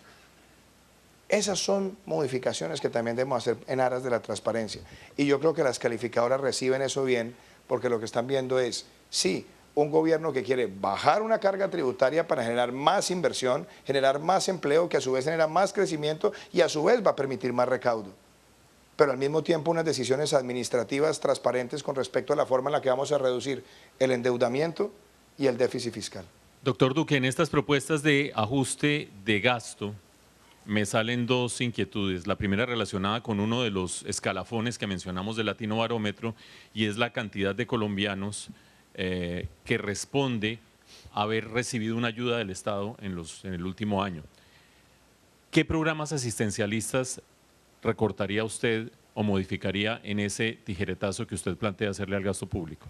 Speaker 2: Esas son modificaciones que también debemos hacer en aras de la transparencia. Y yo creo que las calificadoras reciben eso bien, porque lo que están viendo es, sí, un gobierno que quiere bajar una carga tributaria para generar más inversión, generar más empleo, que a su vez genera más crecimiento y a su vez va a permitir más recaudo. Pero al mismo tiempo unas decisiones administrativas transparentes con respecto a la forma en la que vamos a reducir el endeudamiento y el déficit fiscal.
Speaker 1: Doctor Duque, en estas propuestas de ajuste de gasto me salen dos inquietudes. La primera relacionada con uno de los escalafones que mencionamos del Latino Barómetro, y es la cantidad de colombianos que responde a haber recibido una ayuda del Estado en el último año. ¿Qué programas asistencialistas recortaría usted o modificaría en ese tijeretazo que usted plantea hacerle al gasto público?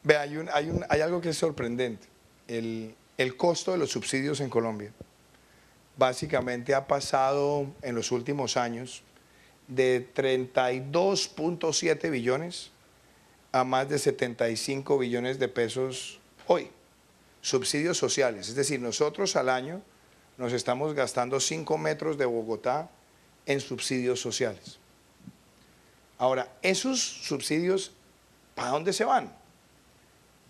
Speaker 2: Vea, hay algo que es sorprendente. El costo de los subsidios en Colombia básicamente ha pasado en los últimos años de 32.7 billones a más de 75 billones de pesos hoy. Subsidios sociales, es decir, nosotros al año nos estamos gastando 5 metros de Bogotá en subsidios sociales. Ahora, esos subsidios, ¿para dónde se van?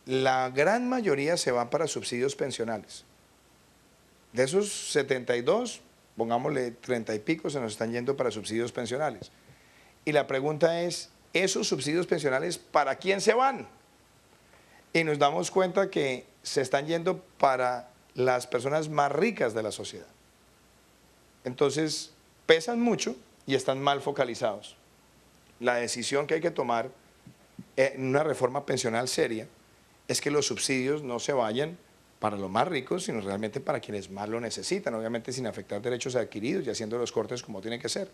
Speaker 2: La gran mayoría se van para subsidios pensionales. De esos 72, pongámosle 30 y pico, se nos están yendo para subsidios pensionales. Y la pregunta es, ¿esos subsidios pensionales para quién se van? Y nos damos cuenta que se están yendo para las personas más ricas de la sociedad. Entonces, pesan mucho y están mal focalizados. La decisión que hay que tomar en una reforma pensional seria es que los subsidios no se vayan para los más ricos, sino realmente para quienes más lo necesitan, obviamente sin afectar derechos adquiridos y haciendo los cortes como tiene que ser.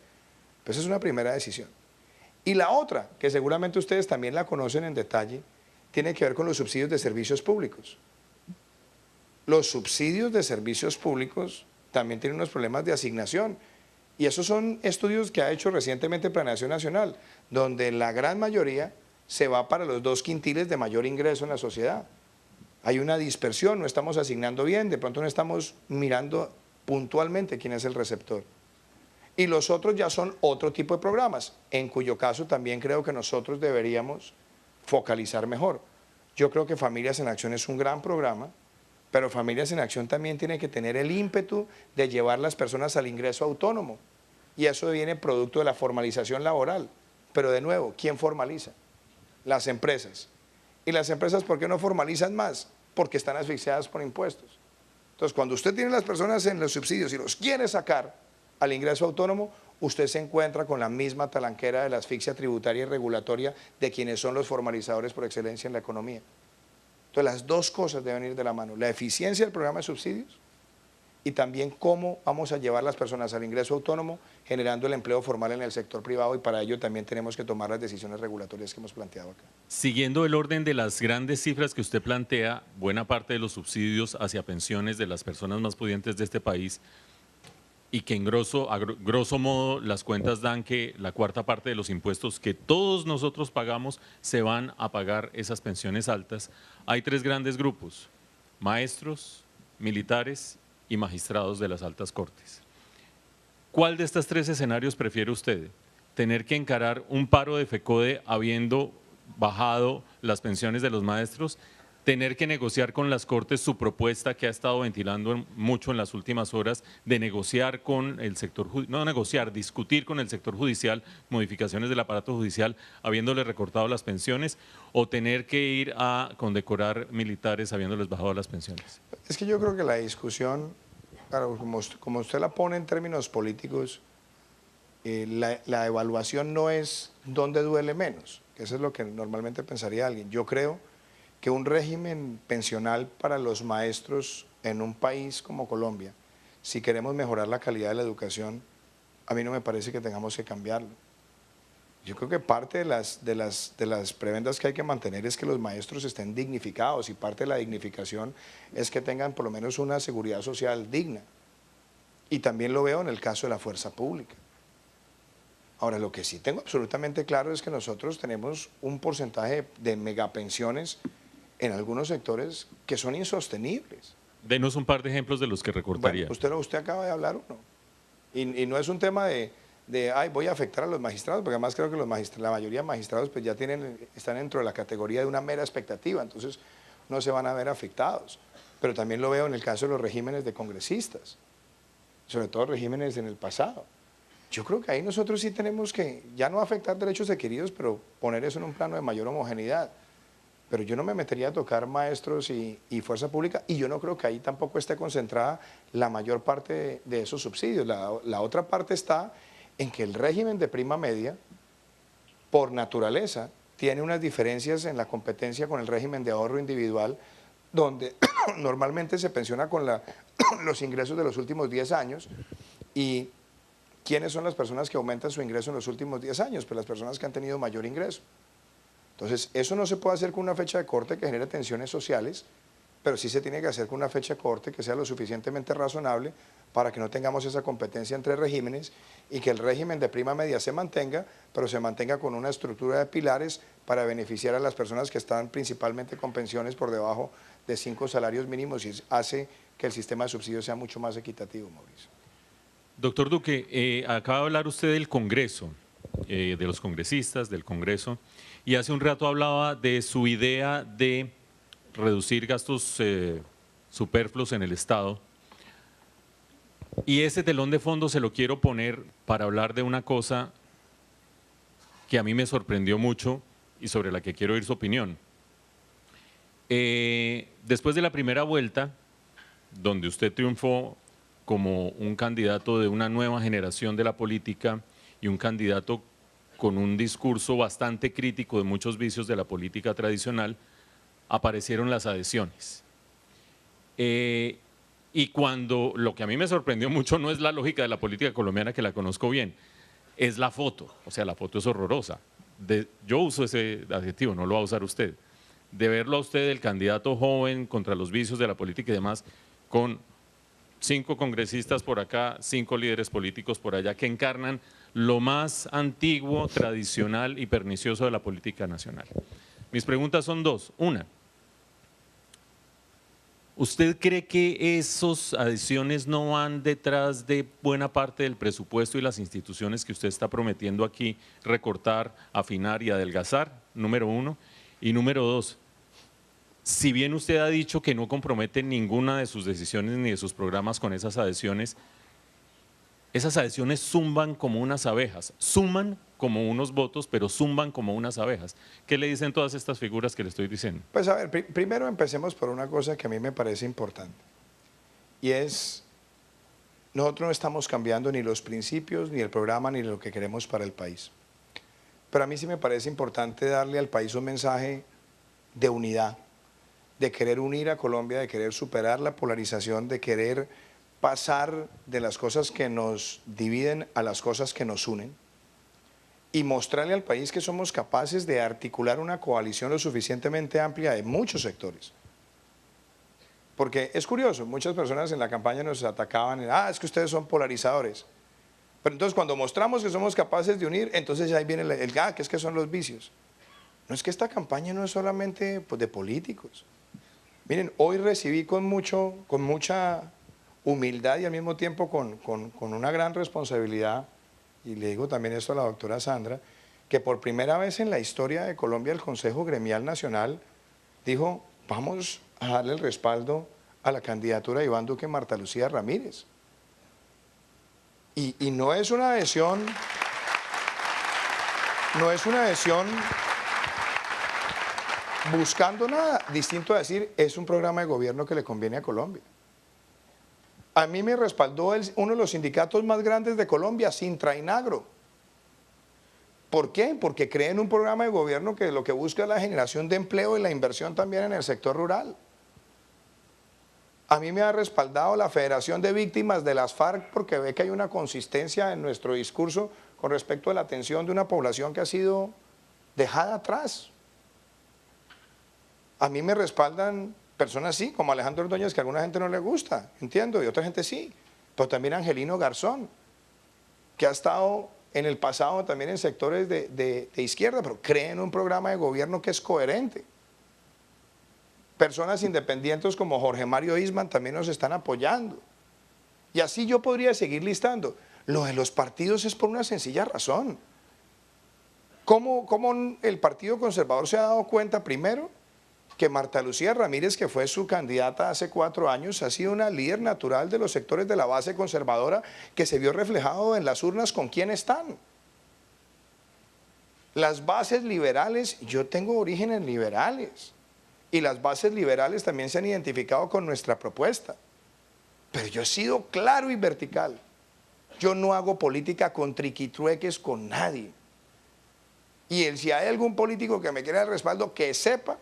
Speaker 2: Pues esa es una primera decisión. Y la otra, que seguramente ustedes también la conocen en detalle, tiene que ver con los subsidios de servicios públicos. Los subsidios de servicios públicos también tienen unos problemas de asignación. Y esos son estudios que ha hecho recientemente Planeación Nacional, donde la gran mayoría se va para los 2 quintiles de mayor ingreso en la sociedad. Hay una dispersión, no estamos asignando bien, de pronto no estamos mirando puntualmente quién es el receptor. Y los otros ya son otro tipo de programas, en cuyo caso también creo que nosotros deberíamos focalizar mejor. Yo creo que Familias en Acción es un gran programa, pero Familias en Acción también tiene que tener el ímpetu de llevar las personas al ingreso autónomo. Y eso viene producto de la formalización laboral. Pero de nuevo, ¿quién formaliza? Las empresas. ¿Y las empresas por qué no formalizan más? Porque están asfixiadas por impuestos. Entonces, cuando usted tiene las personas en los subsidios y los quiere sacar al ingreso autónomo, usted se encuentra con la misma talanquera de la asfixia tributaria y regulatoria de quienes son los formalizadores por excelencia en la economía. Entonces, las dos cosas deben ir de la mano, la eficiencia del programa de subsidios y también cómo vamos a llevar las personas al ingreso autónomo generando el empleo formal en el sector privado, y para ello también tenemos que tomar las decisiones regulatorias que hemos planteado acá.
Speaker 1: Siguiendo el orden de las grandes cifras que usted plantea, buena parte de los subsidios hacia pensiones de las personas más pudientes de este país, y que en grosso modo las cuentas dan que la cuarta parte de los impuestos que todos nosotros pagamos se van a pagar esas pensiones altas. Hay 3 grandes grupos: maestros, militares y magistrados de las altas cortes. ¿Cuál de estos 3 escenarios prefiere usted? ¿Tener que encarar un paro de FECODE habiendo bajado las pensiones de los maestros? ¿Tener que negociar con las Cortes su propuesta que ha estado ventilando mucho en las últimas horas de negociar con el sector, no negociar, discutir con el sector judicial modificaciones del aparato judicial habiéndole recortado las pensiones, o tener que ir a condecorar militares habiéndoles bajado las pensiones?
Speaker 2: Es que yo creo que la discusión, claro, como usted la pone en términos políticos, la evaluación no es dónde duele menos, que eso es lo que normalmente pensaría alguien. Yo creo que un régimen pensional para los maestros en un país como Colombia, si queremos mejorar la calidad de la educación, a mí no me parece que tengamos que cambiarlo. Yo creo que parte de las prebendas que hay que mantener es que los maestros estén dignificados, y parte de la dignificación es que tengan por lo menos una seguridad social digna. Y también lo veo en el caso de la fuerza pública. Ahora, lo que sí tengo absolutamente claro es que nosotros tenemos un porcentaje de megapensiones en algunos sectores que son insostenibles.
Speaker 1: Denos un par de ejemplos de los que recortaría.
Speaker 2: Bueno, usted acaba de hablar uno. Y no es un tema ay, voy a afectar a los magistrados, porque además creo que la mayoría de magistrados pues ya están dentro de la categoría de una mera expectativa, entonces no se van a ver afectados. Pero también lo veo en el caso de los regímenes de congresistas, sobre todo regímenes en el pasado. Yo creo que ahí nosotros sí tenemos que, ya no afectar derechos adquiridos, pero poner eso en un plano de mayor homogeneidad. Pero yo no me metería a tocar maestros y fuerza pública, y yo no creo que ahí tampoco esté concentrada la mayor parte de esos subsidios. La otra parte está en que el régimen de prima media, por naturaleza, tiene unas diferencias en la competencia con el régimen de ahorro individual, donde normalmente se pensiona con los ingresos de los últimos 10 años. ¿Y quiénes son las personas que aumentan su ingreso en los últimos 10 años? Pues las personas que han tenido mayor ingreso. Entonces, eso no se puede hacer con una fecha de corte que genere tensiones sociales, pero sí se tiene que hacer con una fecha de corte que sea lo suficientemente razonable para que no tengamos esa competencia entre regímenes y que el régimen de prima media se mantenga, pero se mantenga con una estructura de pilares para beneficiar a las personas que están principalmente con pensiones por debajo de 5 salarios mínimos, y hace que el sistema de subsidios sea mucho más equitativo, Mauricio.
Speaker 1: Doctor Duque, acaba de hablar usted del Congreso, de los congresistas, del Congreso, y hace un rato hablaba de su idea de reducir gastos superfluos en el Estado. Y ese telón de fondo se lo quiero poner para hablar de una cosa que a mí me sorprendió mucho y sobre la que quiero oír su opinión. Después de la primera vuelta, donde usted triunfó como un candidato de una nueva generación de la política y un candidato con un discurso bastante crítico de muchos vicios de la política tradicional, aparecieron las adhesiones. Y cuando lo que a mí me sorprendió mucho no es la lógica de la política colombiana, que la conozco bien, es la foto. O sea, la foto es horrorosa. Yo uso ese adjetivo, no lo va a usar usted. De verlo a usted, el candidato joven contra los vicios de la política y demás, con 5 congresistas por acá, 5 líderes políticos por allá, que encarnan lo más antiguo, tradicional y pernicioso de la política nacional. Mis preguntas son 2. Una, ¿usted cree que esas adhesiones no van detrás de buena parte del presupuesto y las instituciones que usted está prometiendo aquí recortar, afinar y adelgazar? Número 1. Y número 2, si bien usted ha dicho que no compromete ninguna de sus decisiones ni de sus programas con esas adhesiones zumban como unas abejas, suman como unos votos, pero zumban como unas abejas. ¿Qué le dicen todas estas figuras que le estoy diciendo?
Speaker 2: Pues a ver, primero empecemos por una cosa que a mí me parece importante, y es, nosotros no estamos cambiando ni los principios, ni el programa, ni lo que queremos para el país. Pero a mí sí me parece importante darle al país un mensaje de unidad, de querer unir a Colombia, de querer superar la polarización, de querer pasar de las cosas que nos dividen a las cosas que nos unen, y mostrarle al país que somos capaces de articular una coalición lo suficientemente amplia de muchos sectores. Porque es curioso, muchas personas en la campaña nos atacaban, es que ustedes son polarizadores. Pero entonces cuando mostramos que somos capaces de unir, entonces ya ahí viene que es que son los vicios. No, es que esta campaña no es solamente pues, de políticos. Miren, hoy recibí con mucha humildad y al mismo tiempo con una gran responsabilidad, y le digo también esto a la doctora Sandra, que por primera vez en la historia de Colombia el Consejo Gremial Nacional dijo, vamos a darle el respaldo a la candidatura de Iván Duque y Marta Lucía Ramírez. Y no es una adhesión, buscando nada, distinto a decir, es un programa de gobierno que le conviene a Colombia. A mí me respaldó uno de los sindicatos más grandes de Colombia, Sintra Inagro. ¿Por qué? Porque cree en un programa de gobierno que lo que busca es la generación de empleo y la inversión también en el sector rural. A mí me ha respaldado la Federación de Víctimas de las FARC porque ve que hay una consistencia en nuestro discurso con respecto a la atención de una población que ha sido dejada atrás. A mí me respaldan personas sí, como Alejandro Ordóñez, que a alguna gente no le gusta, entiendo, y otra gente sí, pero también Angelino Garzón, que ha estado en el pasado también en sectores de izquierda, pero cree en un programa de gobierno que es coherente. Personas independientes como Jorge Mario Isman también nos están apoyando. Y así yo podría seguir listando. Lo de los partidos es por una sencilla razón. ¿Cómo el Partido Conservador se ha dado cuenta primero que Marta Lucía Ramírez, que fue su candidata hace 4 años, ha sido una líder natural de los sectores de la base conservadora que se vio reflejado en las urnas con quién están? Las bases liberales, yo tengo orígenes liberales y las bases liberales también se han identificado con nuestra propuesta, pero yo he sido claro y vertical. Yo no hago política con triquitrueques con nadie. Y si hay algún político que me quiera el respaldo, que sepa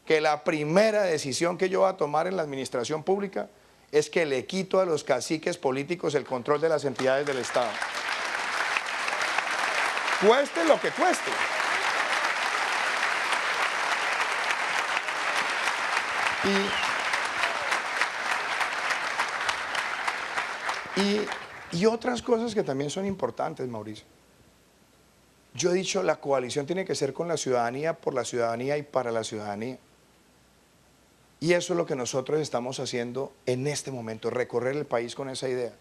Speaker 2: que la primera decisión que yo voy a tomar en la administración pública es que le quito a los caciques políticos el control de las entidades del Estado. Cueste lo que cueste. Y otras cosas que también son importantes, Mauricio. Yo he dicho, la coalición tiene que ser con la ciudadanía, por la ciudadanía y para la ciudadanía. Y eso es lo que nosotros estamos haciendo en este momento, recorrer el país con esa idea.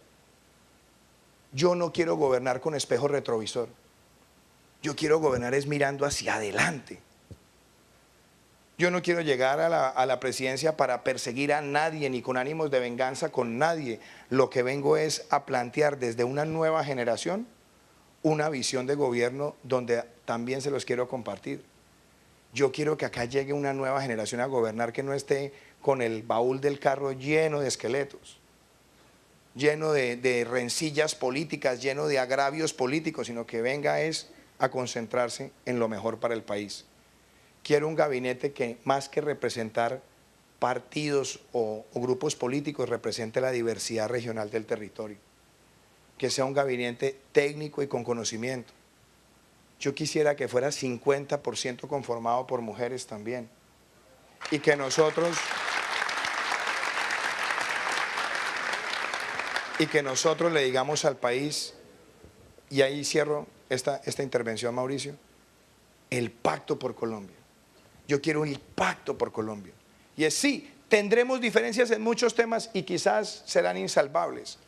Speaker 2: Yo no quiero gobernar con espejo retrovisor. Yo quiero gobernar es mirando hacia adelante. Yo no quiero llegar a la presidencia para perseguir a nadie ni con ánimos de venganza con nadie. Lo que vengo es a plantear desde una nueva generación una visión de gobierno donde también se los quiero compartir. Yo quiero que acá llegue una nueva generación a gobernar que no esté con el baúl del carro lleno de esqueletos, lleno de rencillas políticas, lleno de agravios políticos, sino que venga es a concentrarse en lo mejor para el país. Quiero un gabinete que más que representar partidos o grupos políticos represente la diversidad regional del territorio, que sea un gabinete técnico y con conocimiento. Yo quisiera que fuera 50% conformado por mujeres también y que nosotros le digamos al país, y ahí cierro esta intervención, Mauricio, el pacto por Colombia. Yo quiero un pacto por Colombia. Y es sí, tendremos diferencias en muchos temas y quizás serán insalvables,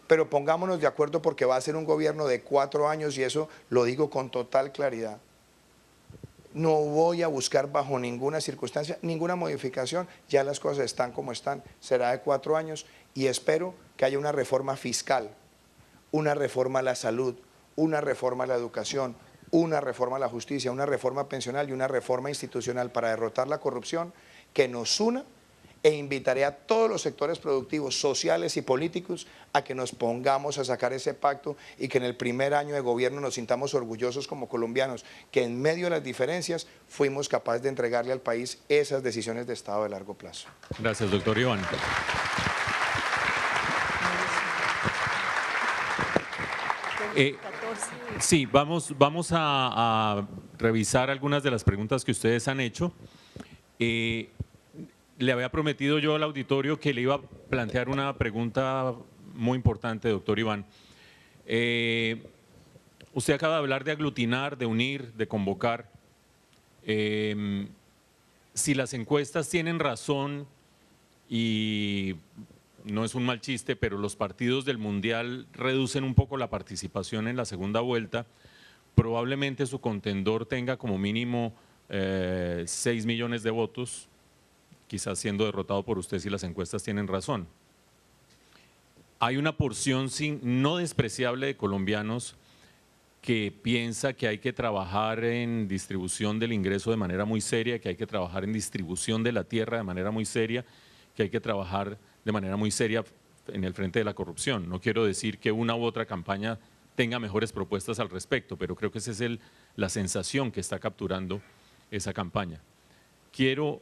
Speaker 2: pero pongámonos de acuerdo porque va a ser un gobierno de 4 años y eso lo digo con total claridad. No voy a buscar bajo ninguna circunstancia, ninguna modificación, ya las cosas están como están, será de 4 años y espero que haya una reforma fiscal, una reforma a la salud, una reforma a la educación, una reforma a la justicia, una reforma pensional y una reforma institucional para derrotar la corrupción que nos una, e invitaré a todos los sectores productivos, sociales y políticos a que nos pongamos a sacar ese pacto y que en el primer año de gobierno nos sintamos orgullosos como colombianos, que en medio de las diferencias fuimos capaces de entregarle al país esas decisiones de Estado de largo plazo.
Speaker 1: Gracias, doctor Iván. Sí, vamos a revisar algunas de las preguntas que ustedes han hecho. Le había prometido yo al auditorio que le iba a plantear una pregunta muy importante, doctor Iván. Usted acaba de hablar de aglutinar, de unir, de convocar. Si las encuestas tienen razón, y no es un mal chiste, pero los partidos del Mundial reducen un poco la participación en la segunda vuelta, probablemente su contendor tenga como mínimo 6 millones de votos, quizás siendo derrotado por usted si las encuestas tienen razón. Hay una porción no despreciable de colombianos que piensa que hay que trabajar en distribución del ingreso de manera muy seria, que hay que trabajar en distribución de la tierra de manera muy seria, que hay que trabajar de manera muy seria en el frente de la corrupción. No quiero decir que una u otra campaña tenga mejores propuestas al respecto, pero creo que esa es la sensación que está capturando esa campaña. Quiero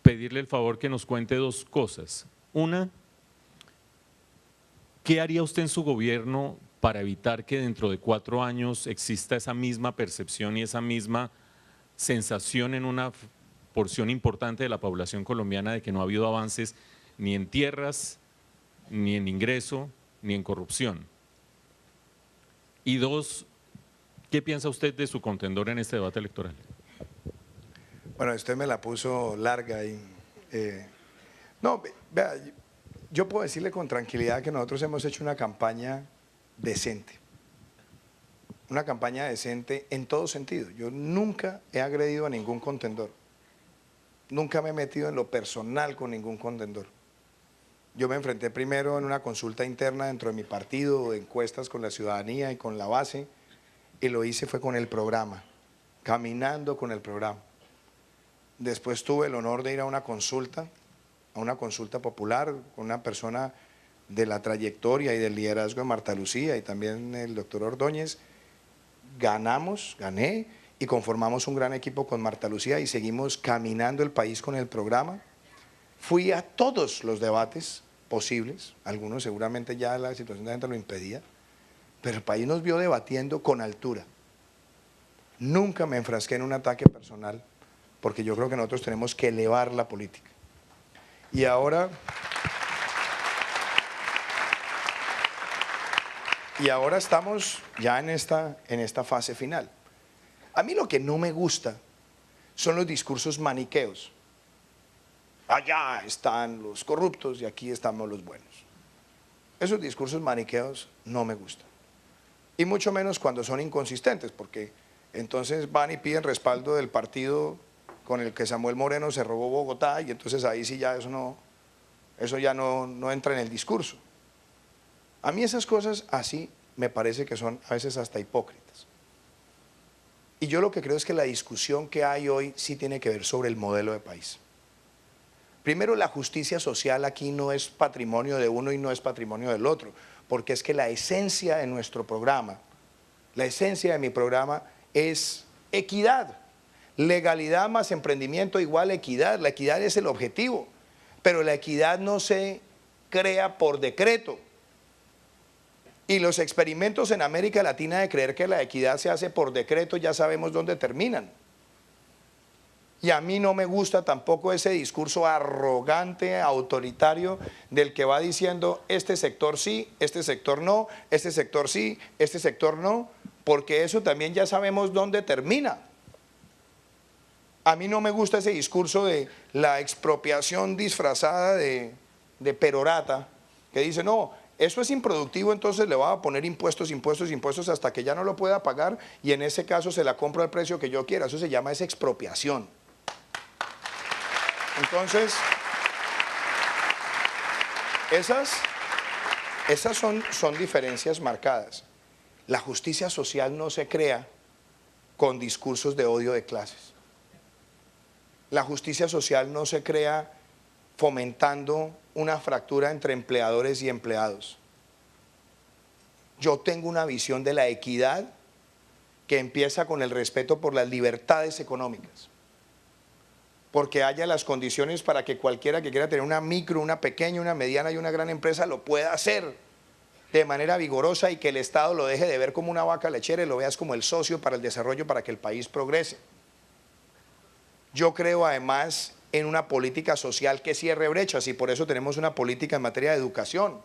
Speaker 1: pedirle el favor que nos cuente 2 cosas. Una, ¿qué haría usted en su gobierno para evitar que dentro de 4 años exista esa misma percepción y esa misma sensación en una porción importante de la población colombiana de que no ha habido avances ni en tierras, ni en ingreso, ni en corrupción? Y 2, ¿qué piensa usted de su contendor en este debate electoral?
Speaker 2: Bueno, usted me la puso larga y no, vea, yo puedo decirle con tranquilidad que nosotros hemos hecho una campaña decente. Una campaña decente en todo sentido. Yo nunca he agredido a ningún contendor. Nunca me he metido en lo personal con ningún contendor. Yo me enfrenté primero en una consulta interna dentro de mi partido, encuestas con la ciudadanía y con la base, y lo hice fue con el programa, caminando con el programa. Después tuve el honor de ir a una consulta popular con una persona de la trayectoria y del liderazgo de Marta Lucía y también el doctor Ordóñez. Gané y conformamos un gran equipo con Marta Lucía y seguimos caminando el país con el programa. Fui a todos los debates posibles, algunos seguramente ya la situación de la gente lo impedía, pero el país nos vio debatiendo con altura. Nunca me enfrasqué en un ataque personal, porque yo creo que nosotros tenemos que elevar la política. Y ahora estamos ya en esta fase final. A mí lo que no me gusta son los discursos maniqueos. Allá están los corruptos y aquí estamos los buenos. Esos discursos maniqueos no me gustan. Y mucho menos cuando son inconsistentes, porque entonces van y piden respaldo del partido con el que Samuel Moreno se robó Bogotá y entonces ahí sí ya eso ya no entra en el discurso. A mí esas cosas así me parece que son a veces hasta hipócritas. Y yo lo que creo es que la discusión que hay hoy sí tiene que ver sobre el modelo de país. Primero, la justicia social aquí no es patrimonio de uno y no es patrimonio del otro, porque es que la esencia de nuestro programa, la esencia de mi programa es equidad. Legalidad más emprendimiento igual equidad. La equidad es el objetivo, pero la equidad no se crea por decreto. Y los experimentos en América Latina de creer que la equidad se hace por decreto ya sabemos dónde terminan. Y a mí no me gusta tampoco ese discurso arrogante, autoritario, del que va diciendo este sector sí, este sector no, este sector sí, este sector no, porque eso también ya sabemos dónde termina. A mí no me gusta ese discurso de la expropiación disfrazada de perorata, que dice, no, eso es improductivo, entonces le va a poner impuestos, impuestos, impuestos hasta que ya no lo pueda pagar y en ese caso se la compro al precio que yo quiera. Eso se llama expropiación. Entonces, esas son diferencias marcadas. La justicia social no se crea con discursos de odio de clases. La justicia social no se crea fomentando una fractura entre empleadores y empleados. Yo tengo una visión de la equidad que empieza con el respeto por las libertades económicas, porque haya las condiciones para que cualquiera que quiera tener una micro, una pequeña, una mediana y una gran empresa lo pueda hacer de manera vigorosa y que el Estado lo deje de ver como una vaca lechera y lo veas como el socio para el desarrollo, para que el país progrese. Yo creo además en una política social que cierre brechas y por eso tenemos una política en materia de educación,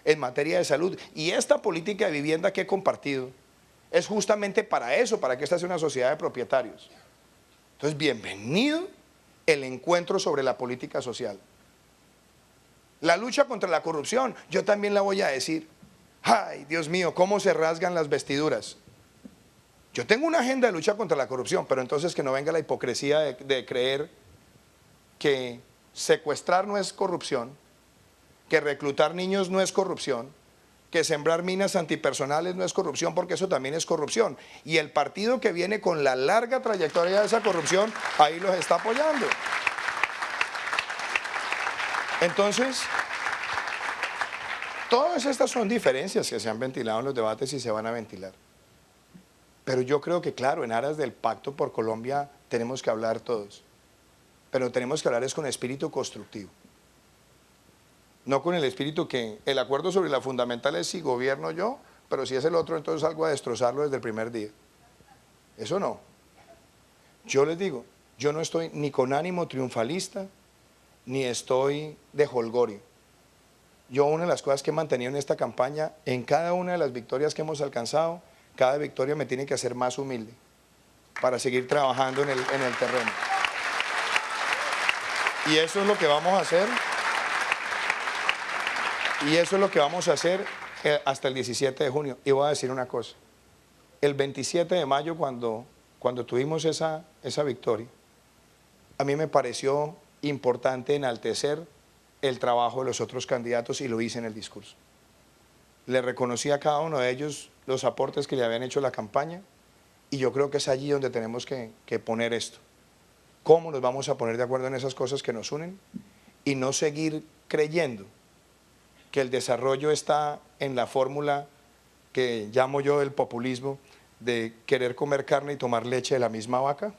Speaker 2: en materia de salud. Y esta política de vivienda que he compartido es justamente para eso, para que esta sea una sociedad de propietarios. Entonces, bienvenido el encuentro sobre la política social. La lucha contra la corrupción, yo también la voy a decir. Ay, Dios mío, cómo se rasgan las vestiduras. Yo tengo una agenda de lucha contra la corrupción, pero entonces que no venga la hipocresía de creer que secuestrar no es corrupción, que reclutar niños no es corrupción, que sembrar minas antipersonales no es corrupción, porque eso también es corrupción. Y el partido que viene con la larga trayectoria de esa corrupción, ahí los está apoyando. Entonces, todas estas son diferencias que se han ventilado en los debates y se van a ventilar. Pero yo creo que, claro, en aras del Pacto por Colombia tenemos que hablar todos. Pero tenemos que hablar es con espíritu constructivo. No con el espíritu que el acuerdo sobre la fundamental es si gobierno yo pero si es el otro, entonces salgo a destrozarlo desde el primer día. Eso no. Yo les digo, yo no estoy ni con ánimo triunfalista, ni estoy de jolgorio. Yo una de las cosas que he mantenido en esta campaña, en cada una de las victorias que hemos alcanzado, cada victoria me tiene que hacer más humilde para seguir trabajando en el terreno. Y eso es lo que vamos a hacer. Y eso es lo que vamos a hacer hasta el 17 de junio. Y voy a decir una cosa. El 27 de mayo, cuando tuvimos esa victoria, a mí me pareció importante enaltecer el trabajo de los otros candidatos y lo hice en el discurso. Le reconocí a cada uno de ellos los aportes que le habían hecho a la campaña y yo creo que es allí donde tenemos que poner esto. ¿Cómo nos vamos a poner de acuerdo en esas cosas que nos unen y no seguir creyendo que el desarrollo está en la fórmula que llamo yo el populismo de querer comer carne y tomar leche de la misma vaca?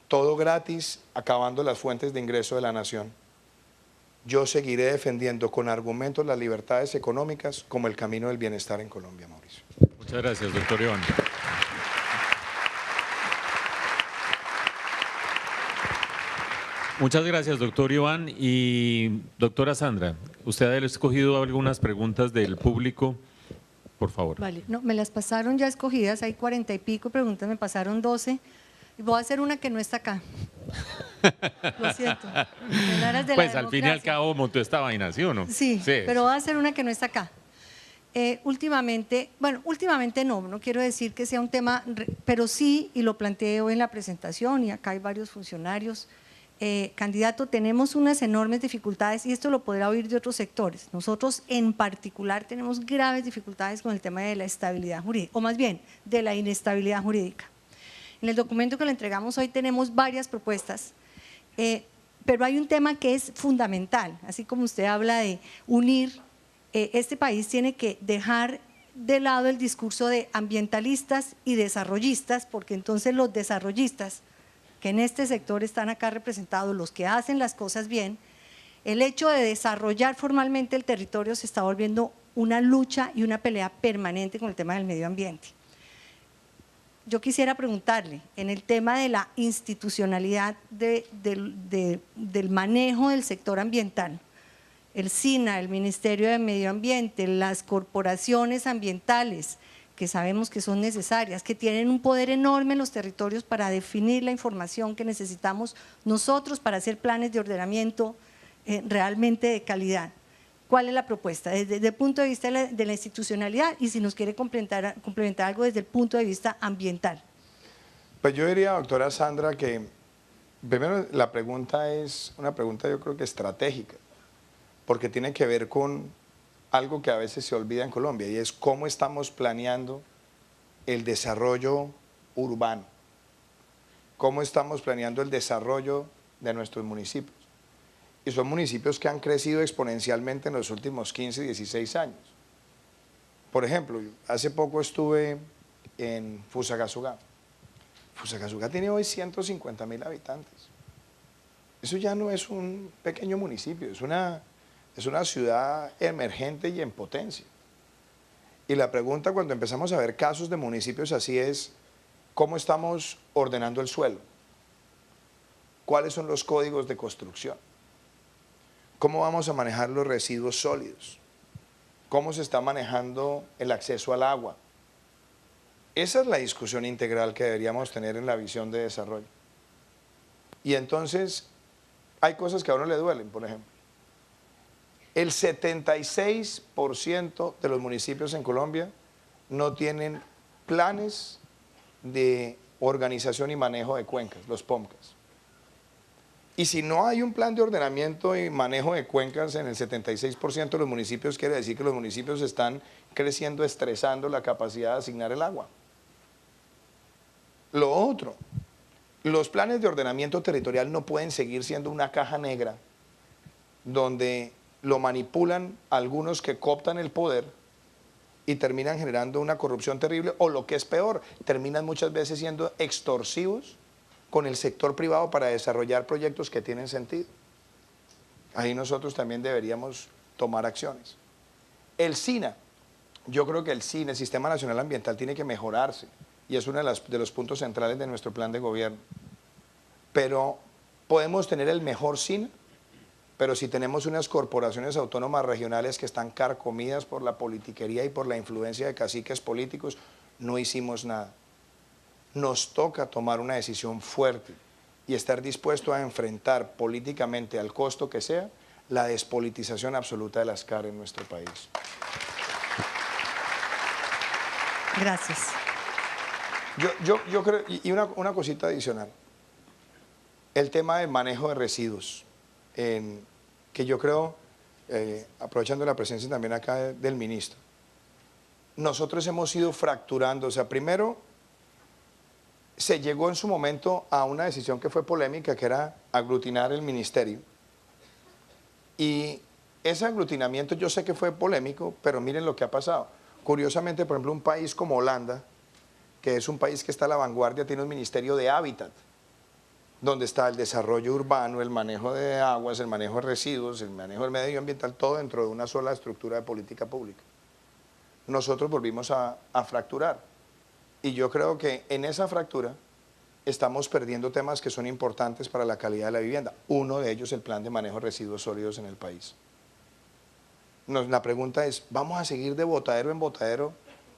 Speaker 2: Todo gratis, acabando las fuentes de ingreso de la nación. Yo seguiré defendiendo con argumentos las libertades económicas como el camino del bienestar en Colombia, Mauricio.
Speaker 1: Muchas gracias, doctor Iván. Muchas gracias, doctor Iván. Y doctora Sandra, usted ha escogido algunas preguntas del público, por favor.
Speaker 3: Vale, no, me las pasaron ya escogidas, hay 40 y pico preguntas, me pasaron 12. Voy a hacer una que no está acá. Lo siento. En aras de
Speaker 1: Pues
Speaker 3: la
Speaker 1: al fin y al
Speaker 3: democracia.
Speaker 1: cabo montó esta vaina, ¿sí o no?
Speaker 3: Sí, pero voy a hacer una que no está acá. Últimamente no quiero decir que sea un tema, pero sí, y lo planteé hoy en la presentación, y acá hay varios funcionarios, candidato, tenemos unas enormes dificultades, y esto lo podrá oír de otros sectores. Nosotros en particular tenemos graves dificultades con el tema de la estabilidad jurídica, o más bien, de la inestabilidad jurídica. En el documento que le entregamos hoy tenemos varias propuestas, pero hay un tema que es fundamental, así como usted habla de unir, este país tiene que dejar de lado el discurso de ambientalistas y desarrollistas, porque entonces los desarrollistas, que en este sector están acá representados, los que hacen las cosas bien, el hecho de desarrollar formalmente el territorio se está volviendo una lucha y una pelea permanente con el tema del medio ambiente. Yo quisiera preguntarle, en el tema de la institucionalidad del manejo del sector ambiental, el SINA, el Ministerio de Medio Ambiente, las corporaciones ambientales, que sabemos que son necesarias, que tienen un poder enorme en los territorios para definir la información que necesitamos nosotros para hacer planes de ordenamiento realmente de calidad. ¿Cuál es la propuesta? Desde el punto de vista de la institucionalidad y si nos quiere complementar algo desde el punto de vista ambiental.
Speaker 2: Pues yo diría, doctora Sandra, que primero la pregunta es una pregunta yo creo que estratégica, porque tiene que ver con algo que a veces se olvida en Colombia y es cómo estamos planeando el desarrollo urbano, cómo estamos planeando el desarrollo de nuestros municipios. Y son municipios que han crecido exponencialmente en los últimos 15, 16 años. Por ejemplo, hace poco estuve en Fusagasugá. Fusagasugá tiene hoy 150.000 habitantes. Eso ya no es un pequeño municipio, es una ciudad emergente y en potencia. Y la pregunta cuando empezamos a ver casos de municipios así es, ¿cómo estamos ordenando el suelo? ¿Cuáles son los códigos de construcción? ¿Cómo vamos a manejar los residuos sólidos? ¿Cómo se está manejando el acceso al agua? Esa es la discusión integral que deberíamos tener en la visión de desarrollo. Y entonces, hay cosas que a uno le duelen, por ejemplo. El 76% de los municipios en Colombia no tienen planes de organización y manejo de cuencas, los POMCAS. Y si no hay un plan de ordenamiento y manejo de cuencas en el 76% de los municipios, quiere decir que los municipios están creciendo, estresando la capacidad de asignar el agua. Lo otro, los planes de ordenamiento territorial no pueden seguir siendo una caja negra donde lo manipulan algunos que cooptan el poder y terminan generando una corrupción terrible, o lo que es peor, terminan muchas veces siendo extorsivos con el sector privado para desarrollar proyectos que tienen sentido. Ahí nosotros también deberíamos tomar acciones. El SINA yo creo que el CINE, el Sistema Nacional Ambiental, tiene que mejorarse y es uno de los puntos centrales de nuestro plan de gobierno. Pero podemos tener el mejor CINE, pero si tenemos unas corporaciones autónomas regionales que están carcomidas por la politiquería y por la influencia de caciques políticos, no hicimos nada. Nos toca tomar una decisión fuerte y estar dispuesto a enfrentar políticamente, al costo que sea, la despolitización absoluta de las CAR en nuestro país.
Speaker 3: Gracias.
Speaker 2: Yo creo, y una cosita adicional, el tema del manejo de residuos, que yo creo, aprovechando la presencia también acá del ministro, nosotros hemos ido fracturando, o sea, primero se llegó en su momento a una decisión que fue polémica, que era aglutinar el ministerio, y ese aglutinamiento yo sé que fue polémico, pero miren lo que ha pasado. Curiosamente, por ejemplo, un país como Holanda, que es un país que está a la vanguardia, tiene un ministerio de hábitat, donde está el desarrollo urbano, el manejo de aguas, el manejo de residuos, el manejo del medio ambiental, todo dentro de una sola estructura de política pública. Nosotros volvimos a fracturar. Y yo creo que en esa fractura estamos perdiendo temas que son importantes para la calidad de la vivienda. Uno de ellos, el plan de manejo de residuos sólidos en el país. La pregunta es, ¿vamos a seguir de botadero en botadero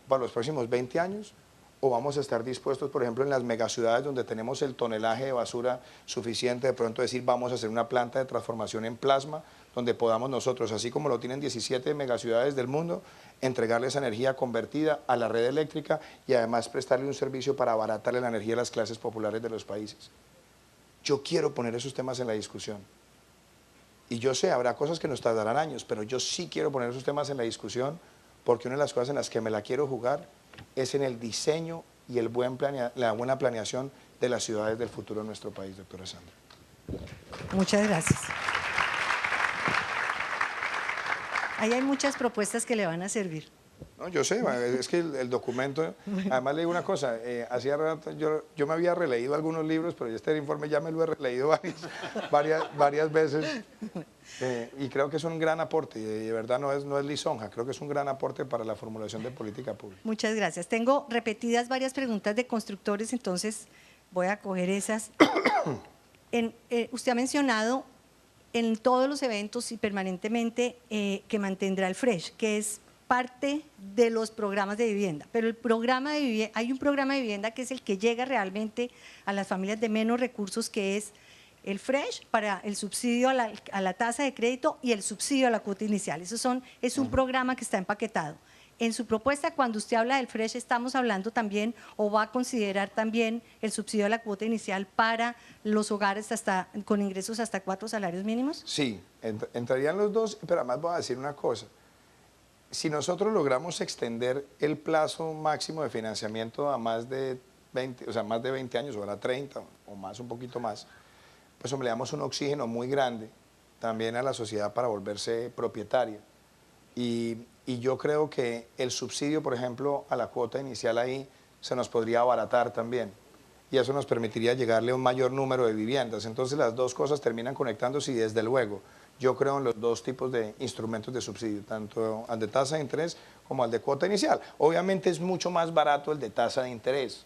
Speaker 2: para los próximos 20 años? ¿O vamos a estar dispuestos, por ejemplo, en las megaciudades donde tenemos el tonelaje de basura suficiente, de pronto decir, vamos a hacer una planta de transformación en plasma, donde podamos nosotros, así como lo tienen 17 megaciudades del mundo, entregarle esa energía convertida a la red eléctrica y además prestarle un servicio para abaratarle la energía a las clases populares de los países? Yo quiero poner esos temas en la discusión. Y yo sé, habrá cosas que nos tardarán años, pero yo sí quiero poner esos temas en la discusión, porque una de las cosas en las que me la quiero jugar es en el diseño y la buena planeación de las ciudades del futuro de nuestro país, doctora Sandra.
Speaker 3: Muchas gracias. Ahí hay muchas propuestas que le van a servir.
Speaker 2: No, yo sé, es que el documento, además le digo una cosa, hacía rato yo me había releído algunos libros, pero este informe ya me lo he releído varias veces, y creo que es un gran aporte, y de verdad no es lisonja, creo que es un gran aporte para la formulación de política pública.
Speaker 3: Muchas gracias. Tengo repetidas varias preguntas de constructores, entonces voy a coger esas. Usted ha mencionado en todos los eventos y permanentemente que mantendrá el FRESH, que es parte de los programas de vivienda, pero hay un programa de vivienda que es el que llega realmente a las familias de menos recursos, que es el FRESH para el subsidio a la tasa de crédito y el subsidio a la cuota inicial. Es un programa que está empaquetado. En su propuesta, cuando usted habla del FRESH, ¿estamos hablando también o va a considerar también el subsidio a la cuota inicial para los hogares con ingresos hasta 4 salarios mínimos?
Speaker 2: Sí, entrarían los dos, pero además voy a decir una cosa. Si nosotros logramos extender el plazo máximo de financiamiento a más de 20, o sea, más de 20 años, o a 30 o más, un poquito más, pues hombre, le damos un oxígeno muy grande también a la sociedad para volverse propietaria. Y yo creo que el subsidio, por ejemplo, a la cuota inicial ahí se nos podría abaratar también. Y eso nos permitiría llegarle a un mayor número de viviendas. Entonces las dos cosas terminan conectándose y desde luego yo creo en los dos tipos de instrumentos de subsidio, tanto al de tasa de interés como al de cuota inicial. Obviamente es mucho más barato el de tasa de interés.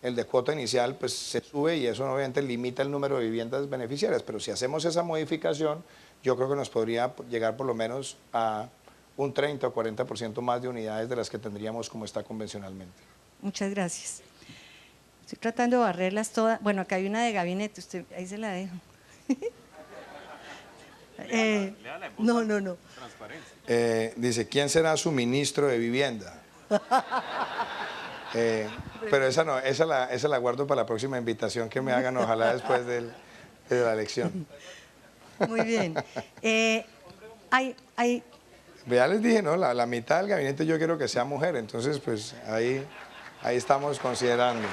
Speaker 2: El de cuota inicial pues se sube y eso obviamente limita el número de viviendas beneficiarias, pero si hacemos esa modificación, yo creo que nos podría llegar por lo menos a un 30 o 40% más de unidades de las que tendríamos como está convencionalmente.
Speaker 3: Muchas gracias. Estoy tratando de barrerlas todas. Bueno, acá hay una de gabinete, usted ahí se la dejo. No.
Speaker 2: Dice, ¿quién será su ministro de vivienda? Pero esa no, esa la guardo para la próxima invitación que me hagan, ojalá después de la elección.
Speaker 3: Muy bien.
Speaker 2: Ya les dije, ¿no? La mitad del gabinete yo quiero que sea mujer, entonces pues ahí estamos considerando.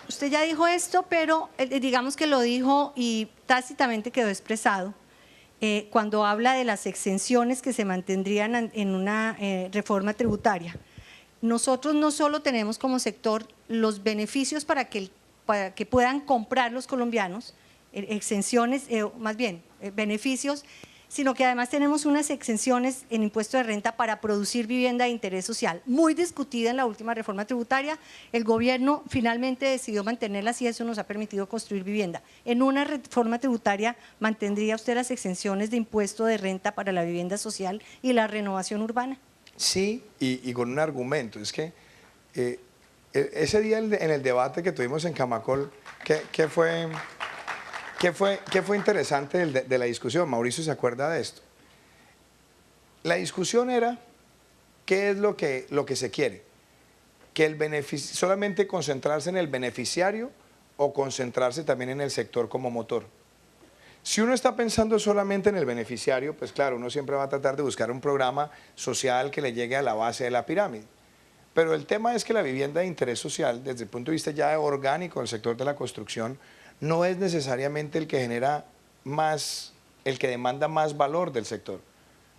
Speaker 3: Usted ya dijo esto, pero digamos que lo dijo y tácitamente quedó expresado cuando habla de las exenciones que se mantendrían en una reforma tributaria. Nosotros no solo tenemos como sector los beneficios para que puedan comprar los colombianos, exenciones, más bien beneficios, sino que además tenemos unas exenciones en impuesto de renta para producir vivienda de interés social, muy discutida en la última reforma tributaria. El gobierno finalmente decidió mantenerlas y eso nos ha permitido construir vivienda. En una reforma tributaria, ¿mantendría usted las exenciones de impuesto de renta para la vivienda social y la renovación urbana?
Speaker 2: Sí, y con un argumento, es que ese día en el debate que tuvimos en Camacol, ¿qué fue interesante de la discusión? Mauricio se acuerda de esto. La discusión era qué es lo que se quiere, que solamente concentrarse en el beneficiario o concentrarse también en el sector como motor. Si uno está pensando solamente en el beneficiario, pues claro, uno siempre va a tratar de buscar un programa social que le llegue a la base de la pirámide. Pero el tema es que la vivienda de interés social, desde el punto de vista ya orgánico del sector de la construcción, no es necesariamente el que genera más, el que demanda más valor del sector,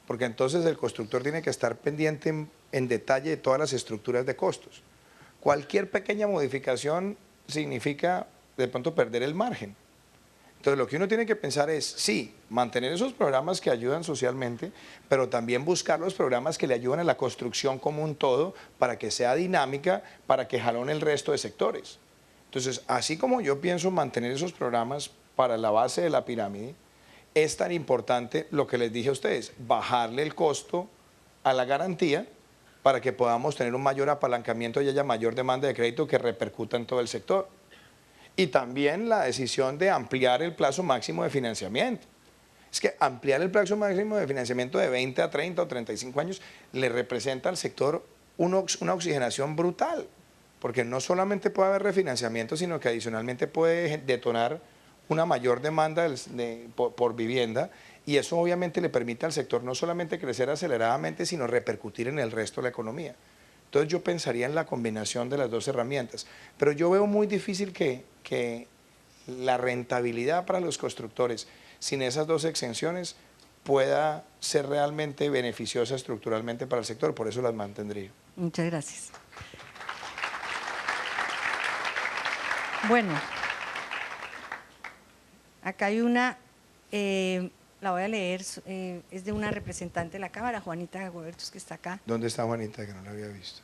Speaker 2: porque entonces el constructor tiene que estar pendiente en detalle de todas las estructuras de costos. Cualquier pequeña modificación significa de pronto perder el margen. Entonces lo que uno tiene que pensar es, sí, mantener esos programas que ayudan socialmente, pero también buscar los programas que le ayudan a la construcción como un todo para que sea dinámica, para que jalone el resto de sectores. Entonces, así como yo pienso mantener esos programas para la base de la pirámide, es tan importante lo que les dije a ustedes, bajarle el costo a la garantía para que podamos tener un mayor apalancamiento y haya mayor demanda de crédito que repercuta en todo el sector. Y también la decisión de ampliar el plazo máximo de financiamiento. Es que ampliar el plazo máximo de financiamiento de 20 a 30 o 35 años le representa al sector una oxigenación brutal, porque no solamente puede haber refinanciamiento, sino que adicionalmente puede detonar una mayor demanda por vivienda, y eso obviamente le permite al sector no solamente crecer aceleradamente, sino repercutir en el resto de la economía. Entonces yo pensaría en la combinación de las dos herramientas, pero yo veo muy difícil que la rentabilidad para los constructores sin esas dos exenciones pueda ser realmente beneficiosa estructuralmente para el sector, por eso las mantendría.
Speaker 3: Muchas gracias. Bueno, acá hay una, la voy a leer, es de una representante de la Cámara, Juanita Gobertus, que está acá.
Speaker 2: ¿Dónde está Juanita, que no la había visto?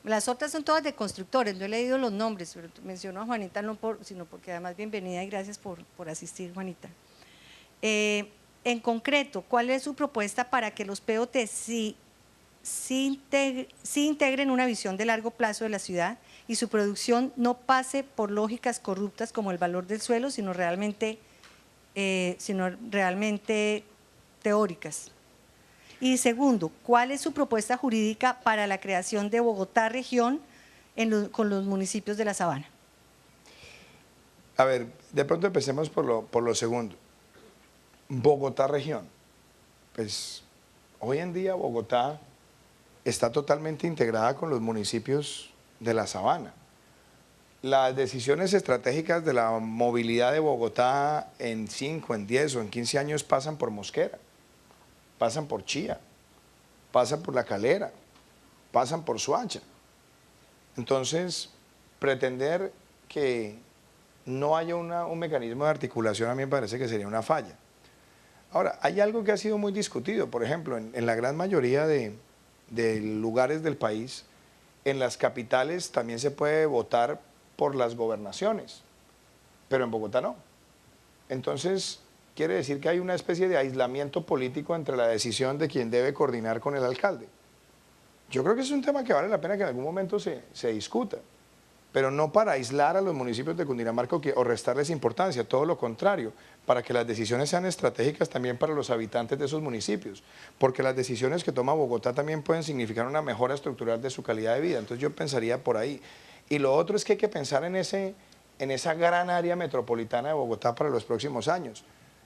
Speaker 3: Las otras son todas de constructores, no he leído los nombres, pero menciono a Juanita sino porque además bienvenida y gracias por asistir, Juanita. En concreto, ¿cuál es su propuesta para que los POT sí integren una visión de largo plazo de la ciudad y su producción no pase por lógicas corruptas como el valor del suelo, sino realmente teóricas? Y segundo, ¿cuál es su propuesta jurídica para la creación de Bogotá región con los municipios de la Sabana?
Speaker 2: A ver, de pronto empecemos por lo segundo. Bogotá región. Pues hoy en día Bogotá está totalmente integrada con los municipios de la Sabana. Las decisiones estratégicas de la movilidad de Bogotá en 5, en 10 o en 15 años pasan por Mosquera, pasan por Chía, pasan por La Calera, pasan por Soacha. Entonces, pretender que no haya un mecanismo de articulación a mí me parece que sería una falla. Ahora, hay algo que ha sido muy discutido, por ejemplo, en la gran mayoría de lugares del país, en las capitales también se puede votar por las gobernaciones, pero en Bogotá no. Entonces, quiere decir que hay una especie de aislamiento político entre la decisión de quien debe coordinar con el alcalde. Yo creo que es un tema que vale la pena que en algún momento se discuta, pero no para aislar a los municipios de Cundinamarca o restarles importancia, todo lo contrario, para que las decisiones sean estratégicas también para los habitantes de esos municipios, porque las decisiones que toma Bogotá también pueden significar una mejora estructural de su calidad de vida. Entonces yo pensaría por ahí. Y lo otro es que hay que pensar en esa gran área metropolitana de Bogotá para los próximos años.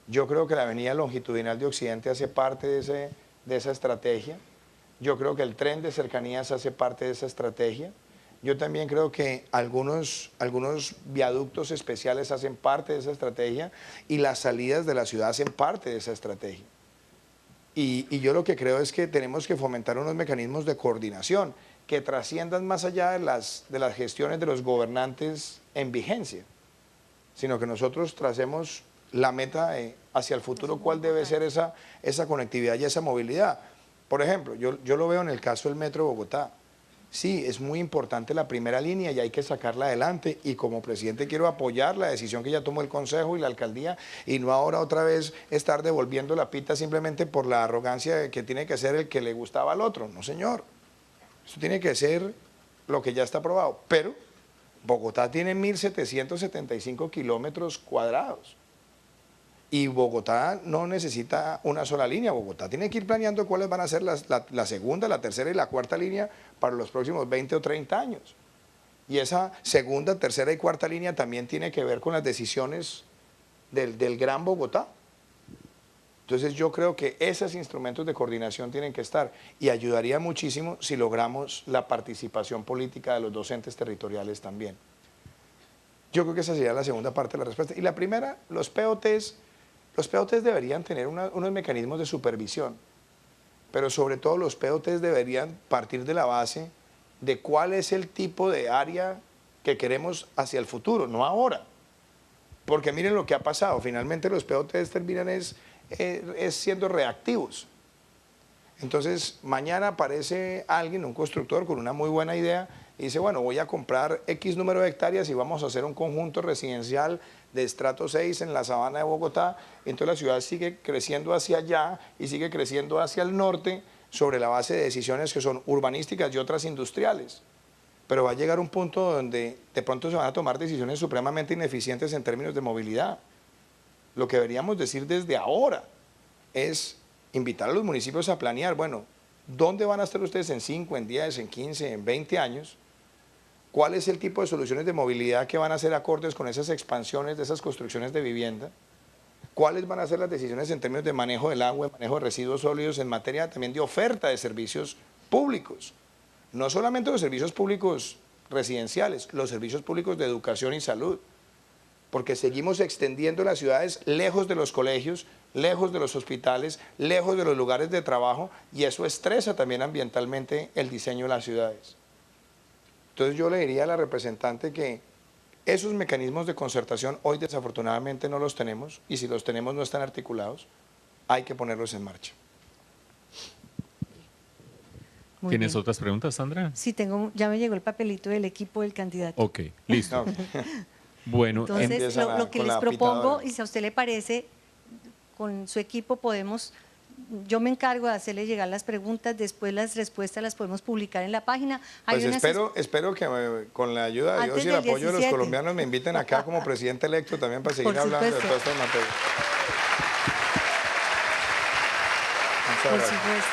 Speaker 2: Yo creo que la avenida longitudinal de Occidente hace parte de esa estrategia. Yo creo que el tren de cercanías hace parte de esa estrategia. Yo también creo que algunos viaductos especiales hacen parte de esa estrategia y las salidas de la ciudad hacen parte de esa estrategia. Y yo lo que creo es que tenemos que fomentar unos mecanismos de coordinación que trasciendan más allá de las gestiones de los gobernantes en vigencia. sino que nosotros tracemos la meta hacia el futuro, cuál debe ser esa conectividad y esa movilidad. Por ejemplo, yo lo veo en el caso del Metro de Bogotá. Sí, es muy importante la primera línea y hay que sacarla adelante, y como presidente quiero apoyar la decisión que ya tomó el Consejo y la Alcaldía, y no ahora otra vez estar devolviendo la pita simplemente por la arrogancia de que tiene que ser el que le gustaba al otro. No, señor. Eso tiene que ser lo que ya está aprobado. Pero Bogotá tiene 1.775 kilómetros cuadrados. Y Bogotá no necesita una sola línea. Bogotá tiene que ir planeando cuáles van a ser la segunda, la tercera y la cuarta línea para los próximos 20 o 30 años. Y esa segunda, tercera y cuarta línea también tiene que ver con las decisiones del Gran Bogotá. Entonces yo creo que esos instrumentos de coordinación tienen que estar, y ayudaría muchísimo si logramos la participación política de los docentes territoriales también. Yo creo que esa sería la segunda parte de la respuesta. Y la primera, los POTs deberían tener unos mecanismos de supervisión, pero sobre todo los POTs deberían partir de la base de cuál es el tipo de área que queremos hacia el futuro, no ahora. Porque miren lo que ha pasado, finalmente los POTs terminan es siendo reactivos. Entonces mañana aparece alguien, un constructor con una muy buena idea, y dice, bueno, voy a comprar X número de hectáreas y vamos a hacer un conjunto residencial de estrato 6 en la sabana de Bogotá. Entonces la ciudad sigue creciendo hacia allá y sigue creciendo hacia el norte sobre la base de decisiones que son urbanísticas y otras industriales. Pero va a llegar un punto donde de pronto se van a tomar decisiones supremamente ineficientes en términos de movilidad. Lo que deberíamos decir desde ahora es invitar a los municipios a planear, bueno, ¿dónde van a estar ustedes en 5, en 10, en 15, en 20 años? ¿Cuál es el tipo de soluciones de movilidad que van a ser acordes con esas expansiones de esas construcciones de vivienda? ¿Cuáles van a ser las decisiones en términos de manejo del agua, manejo de residuos sólidos, en materia también de oferta de servicios públicos? No solamente los servicios públicos residenciales, los servicios públicos de educación y salud, porque seguimos extendiendo las ciudades lejos de los colegios, lejos de los hospitales, lejos de los lugares de trabajo, y eso estresa también ambientalmente el diseño de las ciudades. Entonces yo le diría a la representante que esos mecanismos de concertación hoy desafortunadamente no los tenemos, y si los tenemos no están articulados, hay que ponerlos en marcha.
Speaker 1: ¿Tienes otras preguntas, Sandra?
Speaker 3: Sí, ya me llegó el papelito del equipo del candidato.
Speaker 1: Ok, listo. Bueno,
Speaker 3: entonces lo que les propongo, y si a usted le parece, con su equipo yo me encargo de hacerle llegar las preguntas, después las respuestas las podemos publicar en la página.
Speaker 2: Pues espero que con la ayuda de Dios y el apoyo de los colombianos me inviten acá como presidente electo también para seguir hablando de todas estas materias.
Speaker 3: Por supuesto.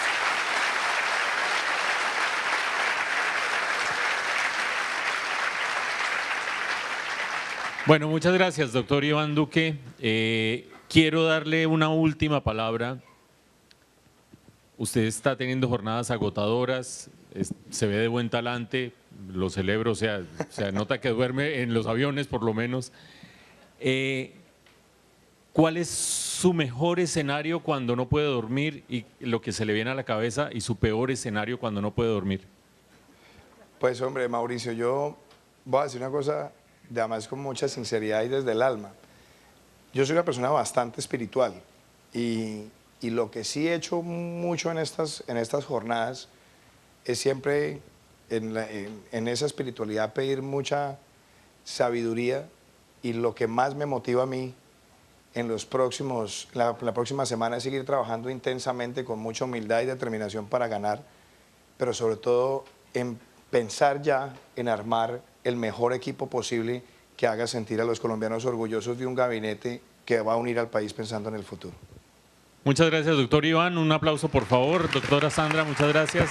Speaker 1: Bueno, muchas gracias, doctor Iván Duque. Quiero darle una última palabra. Usted está teniendo jornadas agotadoras, se ve de buen talante, lo celebro, o sea, nota que duerme en los aviones por lo menos. ¿Cuál es su mejor escenario cuando no puede dormir y lo que se le viene a la cabeza, y su peor escenario cuando no puede dormir?
Speaker 2: Pues hombre, Mauricio, yo voy a decir una cosa, además con mucha sinceridad y desde el alma. Yo soy una persona bastante espiritual, y lo que sí he hecho mucho en estas jornadas es siempre en esa espiritualidad pedir mucha sabiduría, y lo que más me motiva a mí en la próxima semana es seguir trabajando intensamente con mucha humildad y determinación para ganar, pero sobre todo en pensar ya en armar el mejor equipo posible que haga sentir a los colombianos orgullosos de un gabinete que va a unir al país pensando en el futuro.
Speaker 1: Muchas gracias, doctor Iván. Un aplauso, por favor. Doctora Sandra, muchas gracias.